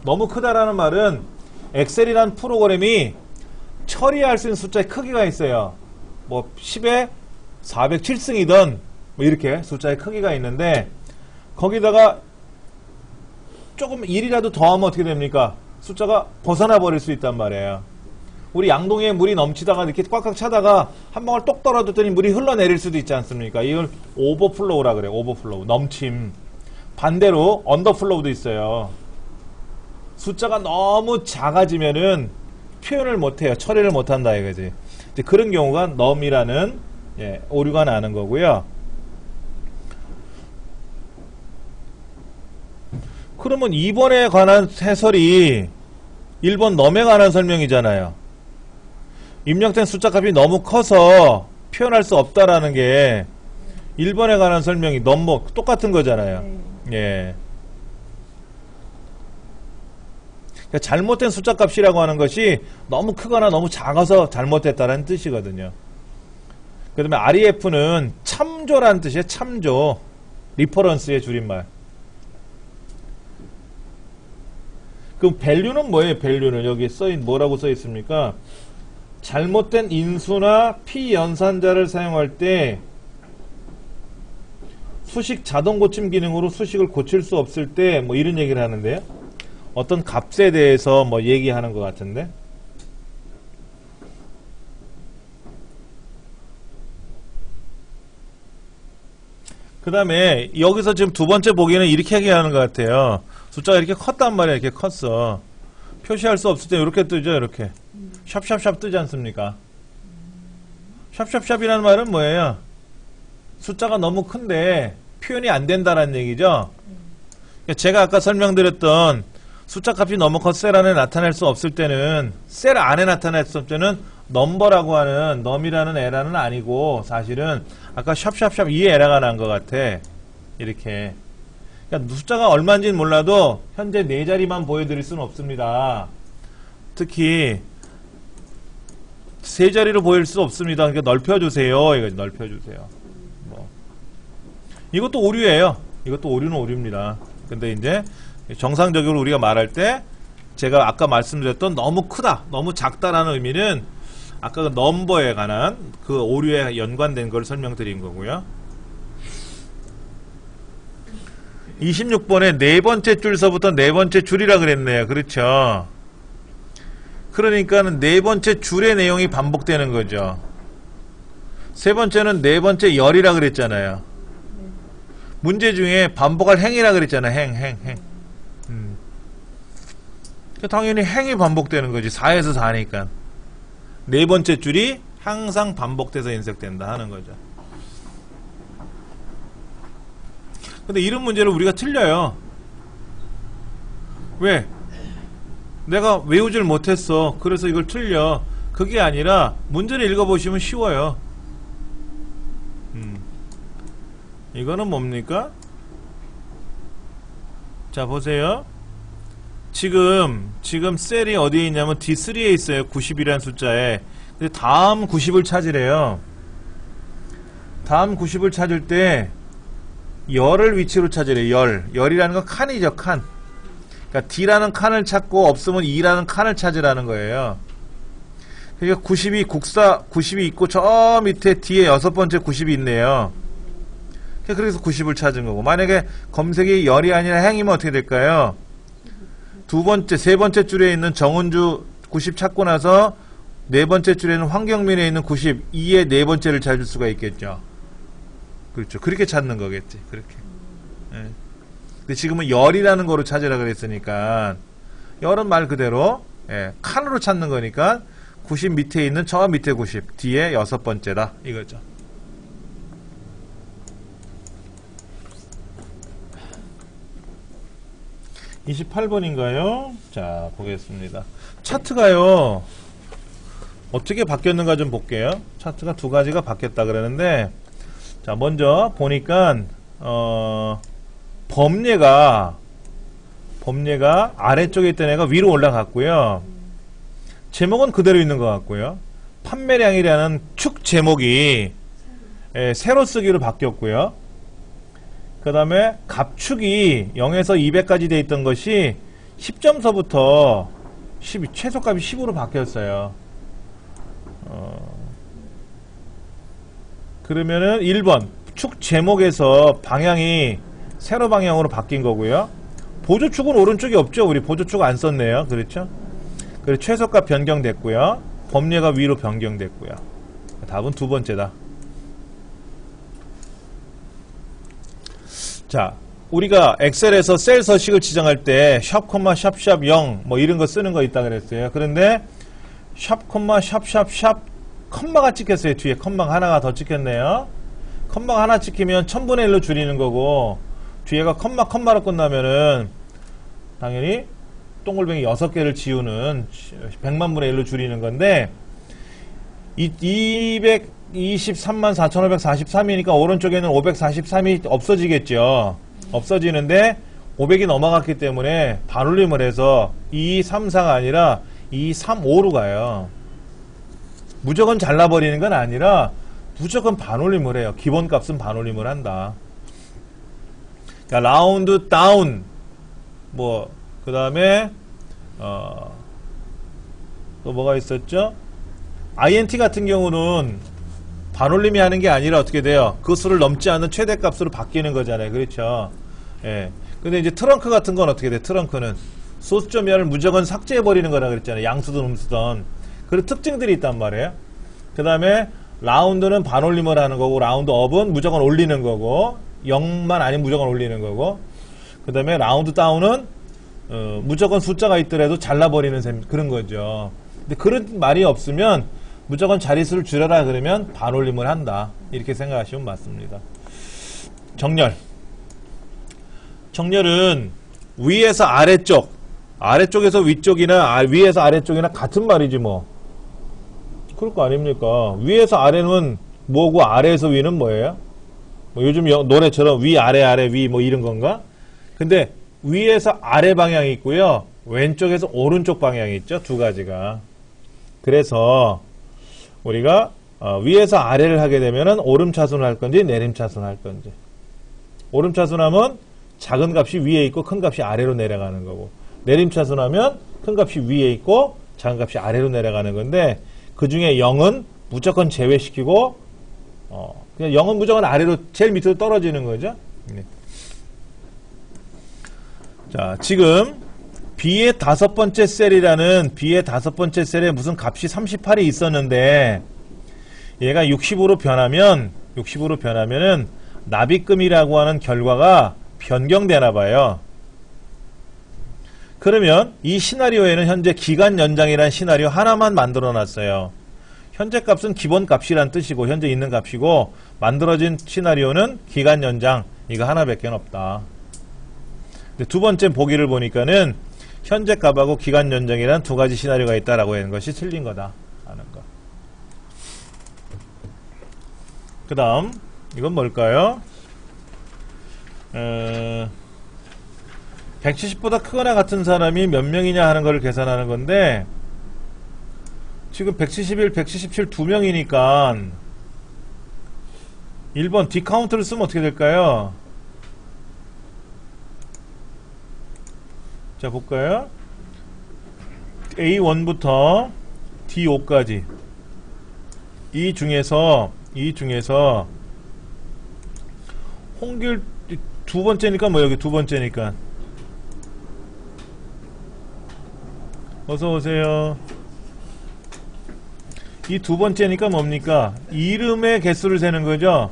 너무 크다라는 말은 엑셀이라는 프로그램이 처리할 수 있는 숫자의 크기가 있어요. 뭐 10에 407승이든 뭐 이렇게 숫자의 크기가 있는데, 거기다가 조금 1이라도 더하면 어떻게 됩니까? 숫자가 벗어나 버릴 수 있단 말이에요. 우리 양동이에 물이 넘치다가 이렇게 꽉꽉 차다가 한 방울 똑 떨어졌더니 물이 흘러내릴 수도 있지 않습니까? 이걸 오버플로우라 그래요. 오버플로우. 넘침. 반대로 언더플로우도 있어요. 숫자가 너무 작아지면은 표현을 못해요. 처리를 못한다 이거지. 이제 그런 경우가 넘이라는 오류가 나는 거고요. 그러면 2번에 관한 해설이 1번 넘에 관한 설명이잖아요. 입력된 숫자 값이 너무 커서 표현할 수 없다라는 게 1번에 관한 설명이 넘 똑같은 거잖아요. 예. 그러니까 잘못된 숫자 값이라고 하는 것이 너무 크거나 너무 작아서 잘못됐다는 뜻이거든요. 그 다음에 REF는 참조라는 뜻이에요. 참조. 리퍼런스의 줄임말. 그럼 value는 뭐예요? value는 여기 뭐라고 써 있습니까? 잘못된 인수나 피연산자를 사용할 때 수식 자동 고침 기능으로 수식을 고칠 수 없을 때 뭐 이런 얘기를 하는데요. 어떤 값에 대해서 뭐 얘기하는 것 같은데. 그 다음에 여기서 지금 두 번째 보기에는 이렇게 얘기하는 것 같아요. 숫자가 이렇게 컸단 말이야. 이렇게 컸어. 표시할 수 없을 때 이렇게 뜨죠. 이렇게. 샵샵샵 뜨지 않습니까? 샵샵샵이라는 말은 뭐예요? 숫자가 너무 큰데 표현이 안 된다라는 얘기죠. 그러니까 제가 아까 설명드렸던 숫자 값이 너무 커 셀 안에 나타낼 수 없을 때는 셀 안에 나타낼 수 없을 때는 넘버라고 하는 넘이라는 에러는 아니고 사실은 아까 샵샵샵 이 에러가 난 것 같아. 이렇게. 그러니까 숫자가 얼마인지는 몰라도 현재 네 자리만 보여드릴 수는 없습니다. 특히 세 자리로 보일 수 없습니다. 그러니까 넓혀주세요. 이거 넓혀주세요. 뭐. 이것도 오류예요. 이것도 오류는 오류입니다. 근데 이제 정상적으로 우리가 말할 때 제가 아까 말씀드렸던 너무 크다, 너무 작다라는 의미는 아까 그 넘버에 관한 그 오류에 연관된 걸 설명드린 거고요. 26번에 네 번째 줄서부터 네 번째 줄이라 그랬네요. 그렇죠? 그러니까는 네 번째 줄의 내용이 반복되는 거죠. 세 번째는 네 번째 열이라 그랬잖아요. 문제 중에 반복할 행이라 그랬잖아요. 행. 당연히 행이 반복되는 거지. 4에서 4니까. 네 번째 줄이 항상 반복돼서 인쇄된다 하는 거죠. 근데 이런 문제를 우리가 틀려요. 왜? 내가 외우질 못했어. 그래서 이걸 틀려. 그게 아니라 문제를 읽어보시면 쉬워요. 이거는 뭡니까? 자, 보세요. 지금 셀이 어디에 있냐면 D3에 있어요. 90이라는 숫자에. 근데 다음 90을 찾으래요. 다음 90을 찾을 때 열을 위치로 찾으래요. 열이라는 건 칸이죠. 칸. 그러니까 D라는 칸을 찾고 없으면 E라는 칸을 찾으라는 거예요. 그러니까 90이 있고 저 밑에 뒤에 여섯 번째 90이 있네요. 그래서 90을 찾은 거고, 만약에 검색이 열이 아니라 행이면 어떻게 될까요? 세 번째 줄에 있는 정은주 90 찾고 나서 네 번째 줄에는 황경민에 있는 92의 네 번째를 찾을 수가 있겠죠. 그렇죠. 그렇게 찾는 거겠지. 그렇게. 예. 근데 지금은 열이라는 거로 찾으라 그랬으니까 열은 말 그대로 칸으로 찾는 거니까 90 밑에 있는 저 밑에 90 뒤에 여섯 번째다 이거죠. (28번인가요) 자 보겠습니다. 차트가요 어떻게 바뀌었는가 좀 볼게요. 차트가 두 가지가 바뀌었다 그러는데, 자 먼저 보니까 범례가 아래쪽에 있던 애가 위로 올라갔고요. 제목은 그대로 있는 것 같고요. 판매량이라는 축 제목이 세로 쓰기로 바뀌었고요. 그 다음에 갑축이 0에서 200까지 돼 있던 것이 10점서부터 최소값이 10으로 바뀌었어요. 그러면은 1번 축 제목에서 방향이 세로 방향으로 바뀐 거고요. 보조축은 오른쪽이 없죠. 우리 보조축 안 썼네요. 그렇죠? 그리고 최소값 변경됐고요. 범례가 위로 변경됐고요. 답은 두 번째다. 자, 우리가 엑셀에서 셀 서식을 지정할 때 샵, 샵 0 뭐 이런 거 쓰는 거 있다 그랬어요. 그런데 샵, 샵 컴마가 찍혔어요. 뒤에 컴마가 하나가 더 찍혔네요. 컴마가 하나 찍히면 1000분의 1로 줄이는 거고, 뒤에가 컴마로 끝나면은 당연히 동글뱅이 6개를 지우는 100만분의 1로 줄이는 건데, 223만 4543이니까 오른쪽에는 543이 없어지겠죠. 없어지는데 500이 넘어갔기 때문에 반올림을 해서 234가 아니라 235로 가요. 무조건 잘라버리는 건 아니라 무조건 반올림을 해요. 기본값은 반올림을 한다. 자, 라운드 다운, 뭐 그 다음에 또 뭐가 있었죠? INT 같은 경우는 반올림이 하는 게 아니라 어떻게 돼요? 그 수를 넘지 않는 최대값으로 바뀌는 거잖아요. 그렇죠? 예. 근데 이제 트렁크 같은 건 어떻게 돼? 트렁크는 소수점면을 무조건 삭제해버리는 거라 그랬잖아요. 양수든 음수든. 그런 특징들이 있단 말이에요. 그 다음에 라운드는 반올림을 하는 거고, 라운드 업은 무조건 올리는 거고, 0만 아니면 무조건 올리는 거고, 그 다음에 라운드 다운은 무조건 숫자가 있더라도 잘라버리는 셈, 그런 거죠. 근데 그런 말이 없으면 무조건 자릿수를 줄여라 그러면 반올림을 한다. 이렇게 생각하시면 맞습니다. 정렬. 정렬은 위에서 아래쪽, 아래쪽에서 위쪽이나 위에서 아래쪽이나 같은 말이지 뭐. 그럴 거 아닙니까? 위에서 아래는 뭐고 아래에서 위는 뭐예요? 뭐 요즘 노래처럼 위 아래 아래 위 뭐 이런 건가? 근데 위에서 아래 방향이 있고요. 왼쪽에서 오른쪽 방향이 있죠. 두 가지가. 그래서 우리가 위에서 아래를 하게 되면은 오름차순 할 건지 내림차순 할 건지. 오름차순하면 작은 값이 위에 있고 큰 값이 아래로 내려가는 거고, 내림차순하면 큰 값이 위에 있고 작은 값이 아래로 내려가는 건데, 그 중에 0은 무조건 제외시키고 그냥 0은 무조건 아래로 제일 밑으로 떨어지는 거죠. 네. 자, 지금 B의 5번째 셀이라는 B의 5번째 셀에 무슨 값이 38이 있었는데, 얘가 60으로 변하면은 납입금이라고 하는 결과가 변경되나 봐요. 그러면 이 시나리오에는 현재 기간 연장이라는 시나리오 하나만 만들어 놨어요. 현재 값은 기본 값이란 뜻이고 현재 있는 값이고, 만들어진 시나리오는 기간 연장, 이거 하나밖에 없다. 근데 두 번째 보기를 보니까는 현재 값하고 기간 연장이란 두 가지 시나리오가 있다라고 하는 것이 틀린 거다 하는 거. 그 다음 이건 뭘까요? 170보다 크거나 같은 사람이 몇 명이냐 하는 것을 계산하는 건데, 지금 171, 177 두 명이니까 1번 D카운트를 쓰면 어떻게 될까요? 자, 볼까요? A1부터 D5까지 이 중에서 홍길 두 번째니까 뭐 여기 두 번째니까 어서오세요. 이 두 번째니까 뭡니까? 이름의 개수를 세는 거죠.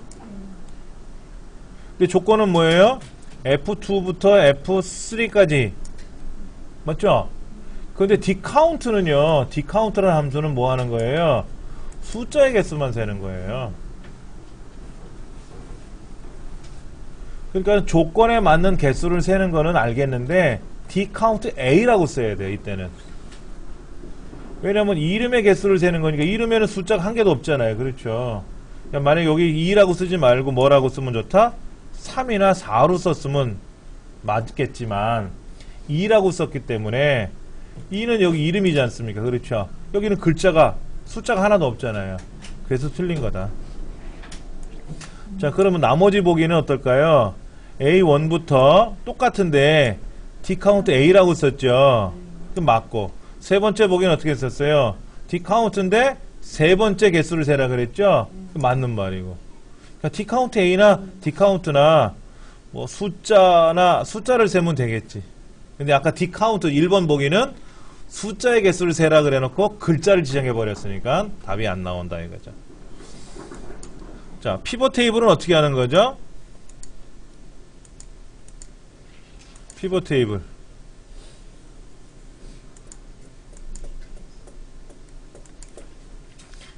근데 조건은 뭐예요? F2부터 F3까지 맞죠? 근데 D카운트는요, D카운트라는 함수는 뭐 하는 거예요? 숫자의 개수만 세는 거예요. 그러니까 조건에 맞는 개수를 세는 거는 알겠는데 D카운트 A라고 써야 돼요, 이때는. 왜냐면 이름의 개수를 세는 거니까. 이름에는 숫자가 한 개도 없잖아요. 그렇죠? 만약에 여기 2라고 쓰지 말고 뭐라고 쓰면 좋다? 3이나 4로 썼으면 맞겠지만 2라고 썼기 때문에 2는 여기 이름이지 않습니까? 그렇죠? 여기는 글자가 숫자가 하나도 없잖아요. 그래서 틀린 거다. 자, 그러면 나머지 보기는 어떨까요? A1부터 똑같은데 D카운트 A라고 썼죠. 그럼 맞고, 세 번째 보기는 어떻게 썼어요? D카운트인데 세 번째 개수를 세라 그랬죠? 맞는 말이고. 그러니까 D카운트 A나 D카운트나 뭐 숫자를 세면 되겠지. 근데 아까 디카운트 1번 보기는 숫자의 개수를 세라 그래놓고 글자를 지정해 버렸으니까 답이 안 나온다 이거죠. 자, 피벗 테이블은 어떻게 하는 거죠? 피벗 테이블.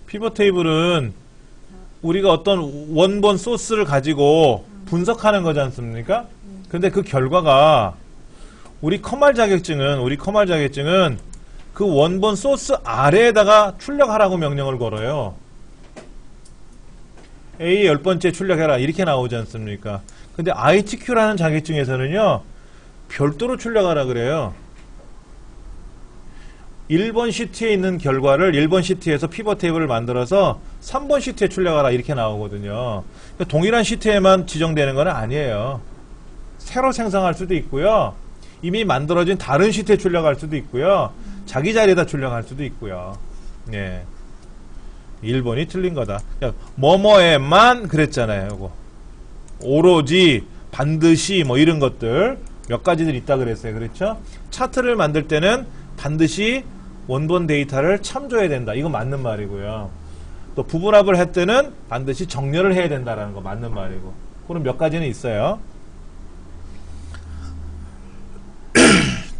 피벗 테이블은 우리가 어떤 원본 소스를 가지고 분석하는 거지 않습니까? 근데 그 결과가 우리 컴활 자격증은 그 원본 소스 아래에다가 출력하라고 명령을 걸어요. A 10번째 출력해라 이렇게 나오지 않습니까? 근데 ITQ라는 자격증에서는요 별도로 출력하라 그래요. 1번 시트에 있는 결과를 1번 시트에서 피벗 테이블을 만들어서 3번 시트에 출력하라 이렇게 나오거든요. 그러니까 동일한 시트에만 지정되는 건 아니에요. 새로 생성할 수도 있고요. 이미 만들어진 다른 시트에 출력할 수도 있고요. 자기 자리에다 출력할 수도 있고요. 예. 1번이 틀린 거다. 뭐뭐에만 그랬잖아요. 요거. 오로지, 반드시 뭐 이런 것들 몇 가지들 있다 그랬어요. 그렇죠? 차트를 만들 때는 반드시 원본 데이터를 참조해야 된다. 이거 맞는 말이고요. 또 부분합을 할 때는 반드시 정렬을 해야 된다라는 거 맞는 말이고. 그럼 몇 가지는 있어요.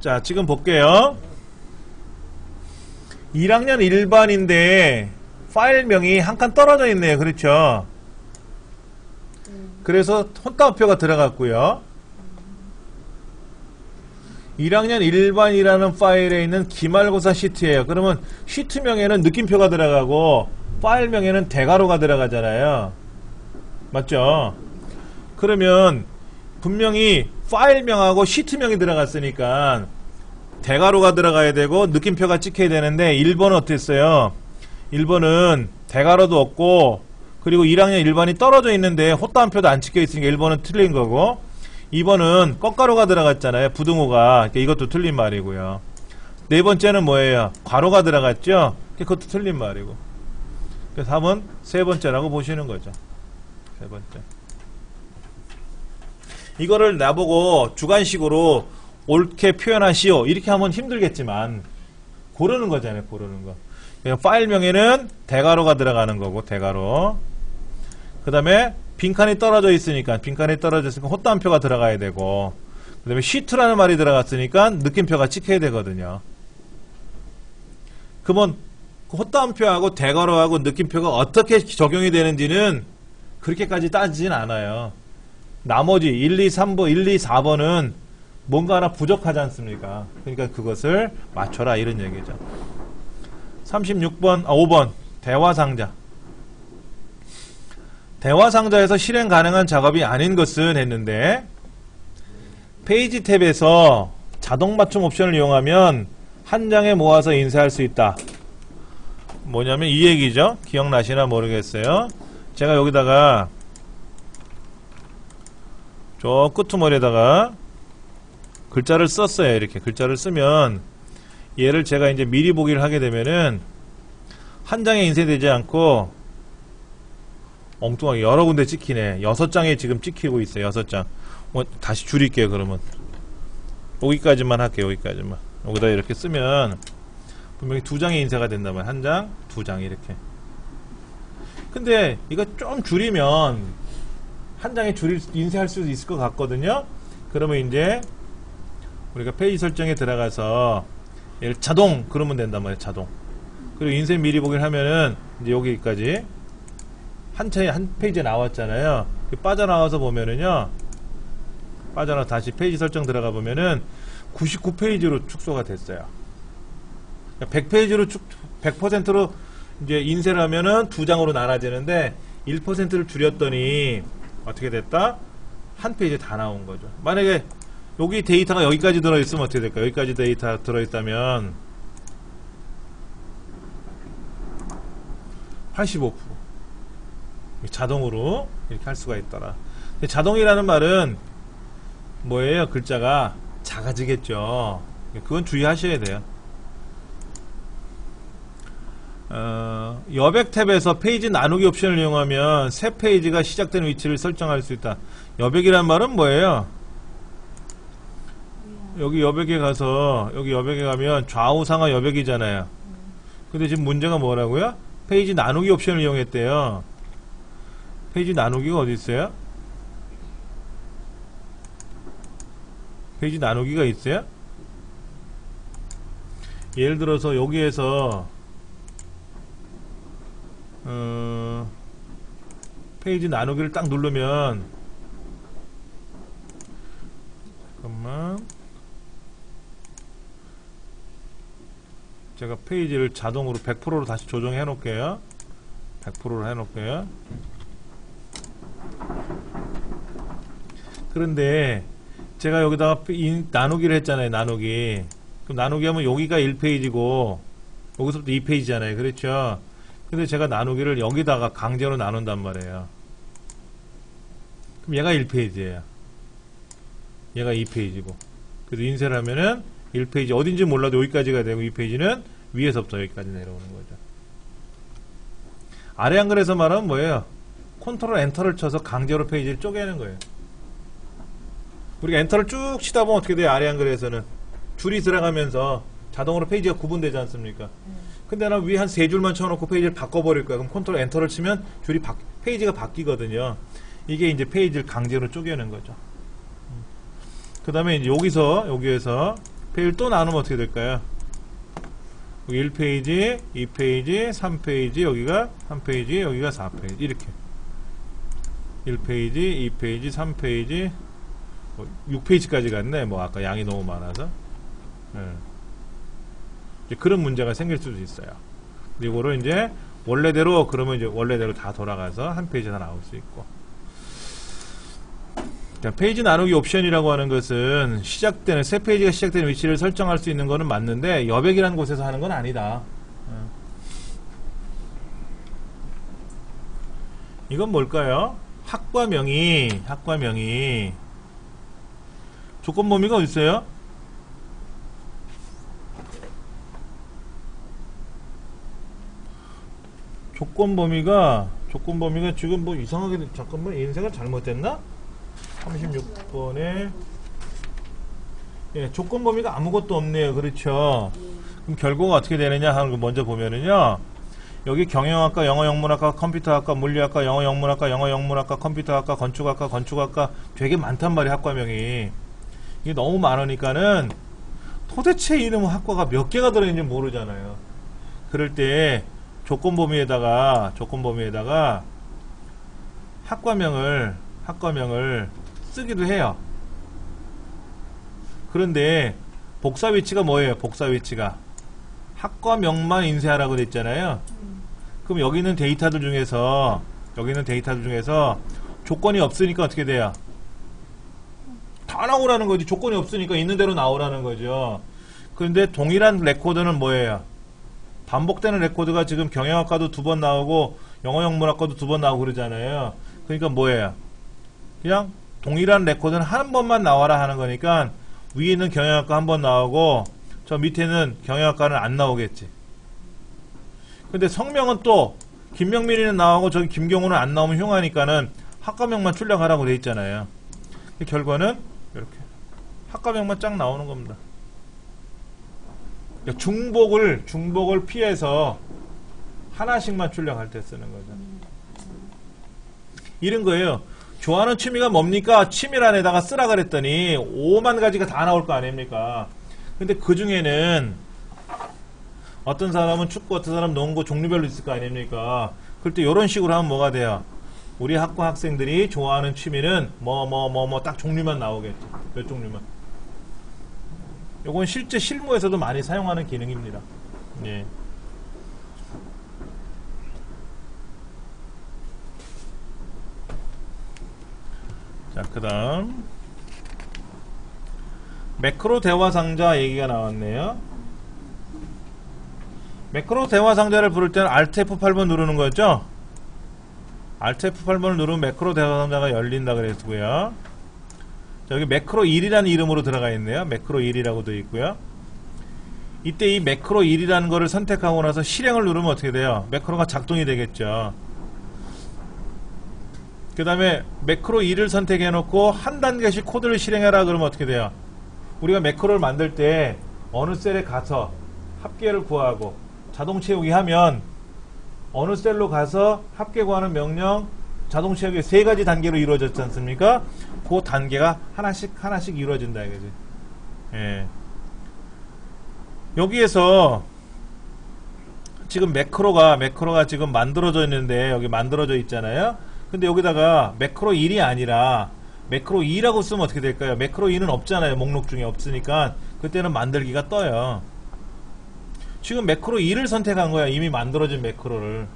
자, 지금 볼게요. 1학년 일반인데 파일명이 한 칸 떨어져 있네요. 그렇죠? 그래서 혼따옴표가 들어갔고요. 1학년 일반이라는 파일에 있는 기말고사 시트예요. 그러면 시트명에는 느낌표가 들어가고 파일명에는 대괄호가 들어가잖아요. 맞죠? 그러면 분명히 파일명하고 시트명이 들어갔으니까 대괄호가 들어가야 되고 느낌표가 찍혀야 되는데 1번은 어땠어요? 1번은 대괄호도 없고 그리고 1학년 일반이 떨어져 있는데 헛다운표도 안 찍혀 있으니까 1번은 틀린 거고 2번은 꺾가로가 들어갔잖아요. 부등호가. 이것도 틀린 말이고요. 네 번째는 뭐예요? 괄호가 들어갔죠? 그것도 틀린 말이고. 그래서 3번 세 번째라고 보시는 거죠. 세 번째. 이거를 나보고 주관식으로 옳게 표현하시오. 이렇게 하면 힘들겠지만 고르는 거잖아요. 고르는 거. 파일명에는 대괄호가 들어가는 거고 대괄호. 그 다음에 빈칸이 떨어져 있으니까 헛다운표가 들어가야 되고 그 다음에 시트라는 말이 들어갔으니까 느낌표가 찍혀야 되거든요. 그러면 헛다운표하고 대괄호하고 느낌표가 어떻게 적용이 되는지는 그렇게까지 따지진 않아요. 나머지 1, 2, 3번, 1, 2, 4번은 뭔가 하나 부족하지 않습니까? 그러니까 그것을 맞춰라 이런 얘기죠. 5번 대화상자. 대화상자에서 실행 가능한 작업이 아닌 것은 했는데 페이지 탭에서 자동 맞춤 옵션을 이용하면 한 장에 모아서 인쇄할 수 있다. 뭐냐면 이 얘기죠. 기억나시나 모르겠어요. 제가 여기다가 저 끄트머리에다가 글자를 썼어요. 이렇게 글자를 쓰면 얘를 제가 이제 미리 보기를 하게 되면은 한 장에 인쇄되지 않고 엉뚱하게 여러 군데 찍히네. 6장에 지금 찍히고 있어요. 6장. 다시 줄일게요. 그러면 여기까지만 할게요. 여기까지만. 여기다 이렇게 쓰면 분명히 2장에 인쇄가 된다면 1장, 2장 이렇게. 근데 이거 좀 줄이면 한 장에 인쇄할 수 있을 것 같거든요. 그러면 이제 우리가 페이지 설정에 들어가서 얘를 자동 그러면 된단 말이에요. 자동. 그리고 인쇄 미리 보기를 하면은 이제 여기까지 한 페이지에 나왔잖아요. 빠져나와서 보면은요. 빠져나와 다시 페이지 설정 들어가 보면은 99페이지로 축소가 됐어요. 100페이지로 100%로 이제 인쇄를 하면은 2장으로 나눠지는데 1%를 줄였더니 어떻게 됐다? 한 페이지에 다 나온 거죠. 만약에 여기 데이터가 여기까지 들어있으면 어떻게 될까요? 여기까지 데이터 들어있다면 85% 자동으로 이렇게 할 수가 있더라. 근데 자동이라는 말은 뭐예요? 글자가 작아지겠죠. 그건 주의하셔야 돼요. 여백 탭에서 페이지 나누기 옵션을 이용하면 새 페이지가 시작되는 위치를 설정할 수 있다. 여백이란 말은 뭐예요? 여기 여백에 가서 여기 여백에 가면 좌우상하 여백이잖아요. 근데 지금 문제가 뭐라고요? 페이지 나누기 옵션을 이용했대요. 페이지 나누기가 어디 있어요? 페이지 나누기가 있어요? 예를 들어서 여기에서 페이지 나누기를 딱 누르면, 잠깐만, 제가 페이지를 자동으로 100%로 다시 조정해 놓을게요. 100%로 해 놓을게요. 그런데 제가 여기다가 나누기를 했잖아요. 나누기. 그럼 나누기 하면 여기가 1페이지고 여기서부터 2페이지잖아요. 그렇죠? 근데 제가 나누기를 여기다가 강제로 나눈단 말이에요. 그럼 얘가 1페이지예요. 얘가 2페이지고. 그래서 인쇄를 하면은 1페이지 어딘지 몰라도 여기까지가 되고, 2페이지는 위에서부터 여기까지 내려오는 거죠. 아래 한글에서 말하면 뭐예요? 컨트롤 엔터를 쳐서 강제로 페이지를 쪼개는 거예요. 우리가 엔터를 쭉 치다 보면 어떻게 돼요? 아래 한글에서는 줄이 들어가면서 자동으로 페이지가 구분되지 않습니까? 근데 나 위에 한 3줄만 쳐놓고 페이지를 바꿔버릴 거야. 그럼 컨트롤 엔터를 치면 페이지가 바뀌거든요. 이게 이제 페이지를 강제로 쪼개는 거죠. 그 다음에 이제 여기에서 페이지를 또 나누면 어떻게 될까요? 1페이지, 2페이지, 3페이지, 여기가 3페이지, 여기가 4페이지, 이렇게 1페이지, 2페이지, 3페이지, 6페이지까지 갔네. 뭐 아까 양이 너무 많아서. 이제 그런 문제가 생길 수도 있어요. 이거를 이제 원래대로, 그러면 이제 원래대로 다 돌아가서 한 페이지가 나올 수 있고. 자, 페이지 나누기 옵션이라고 하는 것은 새 페이지가 시작되는 위치를 설정할 수 있는 거는 맞는데 여백이라는 곳에서 하는 건 아니다. 이건 뭘까요? 학과명이 조건 범위가 어디 있어요? 조건 범위가 지금 뭐 이상하게, 잠깐만, 인쇄가 잘못됐나? 36번에 조건 범위가 아무것도 없네요. 그렇죠? 그럼 결과가 어떻게 되느냐 하는 거 먼저 보면은요, 여기 경영학과, 영어영문학과, 컴퓨터학과, 물리학과, 영어영문학과, 영어영문학과, 컴퓨터학과, 건축학과 되게 많단 말이에요. 학과명이 이게 너무 많으니까는 도대체 이름 학과가 몇 개가 들어있는지 모르잖아요. 그럴 때 조건 범위에다가 학과명을 쓰기도 해요. 그런데 복사 위치가 뭐예요? 복사 위치가 학과명만 인쇄하라고 됐잖아요. 그럼 여기 있는 데이터들 중에서 조건이 없으니까 어떻게 돼요? 다 나오라는 거지. 조건이 없으니까 있는 대로 나오라는 거죠. 그런데 동일한 레코드는 뭐예요? 반복되는 레코드가 지금 경영학과도 2번 나오고 영어영문학과도 2번 나오고 그러잖아요. 그러니까 뭐예요? 그냥 동일한 레코드는 한 번만 나와라 하는 거니까 위에 있는 경영학과 한 번 나오고 저 밑에는 경영학과는 안 나오겠지. 근데 성명은 또 김명민이는 나오고 저기 김경호는 안 나오면 흉하니까는 학과명만 출력하라고 돼 있잖아요. 결과는 이렇게 학과명만 쫙 나오는 겁니다. 중복을 피해서 하나씩만 출력할 때 쓰는 거죠. 이런 거예요. 좋아하는 취미가 뭡니까? 취미란에다가 쓰라 그랬더니 5만 가지가 다 나올 거 아닙니까? 근데 그 중에는 어떤 사람은 축구, 어떤 사람은 농구, 종류별로 있을 거 아닙니까? 그럴 때 이런 식으로 하면 뭐가 돼요? 우리 학과 학생들이 좋아하는 취미는 딱 종류만 나오겠죠. 몇 종류만. 요건 실제 실무에서도 많이 사용하는 기능입니다. 예. 자, 그 다음 매크로 대화 상자 얘기가 나왔네요. 매크로 대화 상자를 부를 때는 Alt F8번 누르는 거죠. Alt F8번을 누르면 매크로 대화 상자가 열린다 그랬고요. 자, 여기 매크로 1이라는 이름으로 들어가 있네요. 매크로 1이라고 되어 있고요. 이때 이 매크로 1이라는 거를 선택하고 나서 실행을 누르면 어떻게 돼요? 매크로가 작동이 되겠죠. 그 다음에 매크로 2를 선택해 놓고 한 단계씩 코드를 실행해라 그러면 어떻게 돼요? 우리가 매크로를 만들 때 어느 셀에 가서 합계를 구하고 자동 채우기 하면 어느 셀로 가서 합계 구하는 명령 자동 채우기 세 가지 단계로 이루어졌지 않습니까? 그 단계가 하나씩 이루어진다 이거지. 예. 여기에서 지금 매크로가 지금 만들어져 있는데 여기 만들어져 있잖아요. 근데 여기다가 매크로 1이 아니라 매크로 2라고 쓰면 어떻게 될까요? 매크로 2는 없잖아요. 목록 중에 없으니까 그때는 만들기가 떠요. 지금 매크로 2를 선택한 거야. 이미 만들어진 매크로를.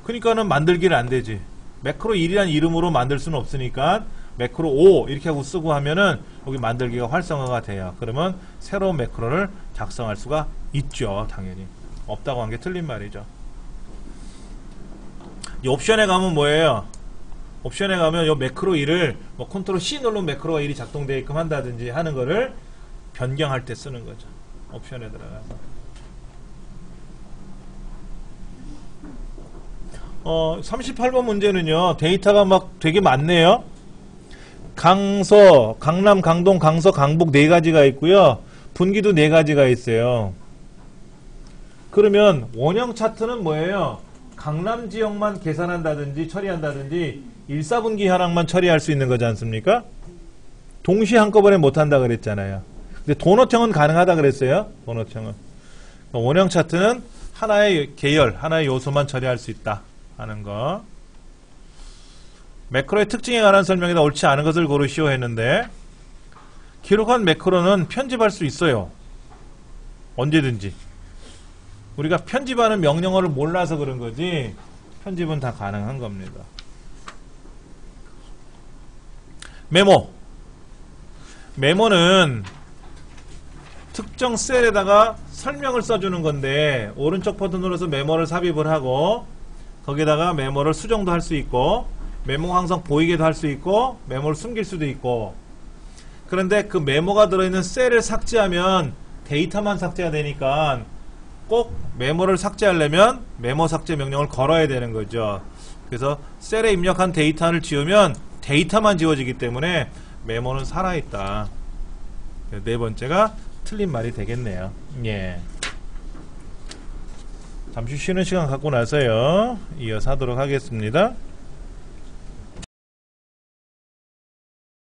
그러니까는 만들기를 안 되지. 매크로 1이란 이름으로 만들 수는 없으니까 매크로 5 이렇게 하고 쓰고 하면은 여기 만들기가 활성화가 돼요. 그러면 새로운 매크로를 작성할 수가 있죠. 당연히. 없다고 한 게 틀린 말이죠. 이 옵션에 가면 뭐예요? 옵션에 가면 이 매크로 1을 뭐 컨트롤 C 누르면 매크로가 1이 작동되게끔 한다든지 하는 거를 변경할 때 쓰는 거죠. 옵션에 들어가서. 38번 문제는요. 데이터가 막 되게 많네요. 강서, 강남, 강동, 강서, 강북 네 가지가 있고요. 분기도 네 가지가 있어요. 그러면 원형 차트는 뭐예요? 강남 지역만 계산한다든지 처리한다든지 1, 4분기 현황만 처리할 수 있는 거지 않습니까? 동시에 한꺼번에 못한다 그랬잖아요. 근데 도넛형은 가능하다 그랬어요. 도넛형은. 원형 차트는 하나의 계열, 하나의 요소만 처리할 수 있다 하는 거. 매크로의 특징에 관한 설명에다 옳지 않은 것을 고르시오 했는데 기록한 매크로는 편집할 수 있어요. 언제든지. 우리가 편집하는 명령어를 몰라서 그런 거지 편집은 다 가능한 겁니다. 메모는 특정 셀에다가 설명을 써주는 건데 오른쪽 버튼 눌러서 메모를 삽입을 하고 거기다가 메모를 수정도 할 수 있고 메모가 항상 보이게도 할 수 있고 메모를 숨길 수도 있고 그런데 그 메모가 들어있는 셀을 삭제하면 데이터만 삭제가 되니까 꼭 메모를 삭제하려면 메모 삭제 명령을 걸어야 되는 거죠. 그래서 셀에 입력한 데이터를 지우면 데이터만 지워지기 때문에 메모는 살아있다. 네 번째가 틀린 말이 되겠네요. 예. 잠시 쉬는 시간 갖고 나서요. 이어서 하도록 하겠습니다.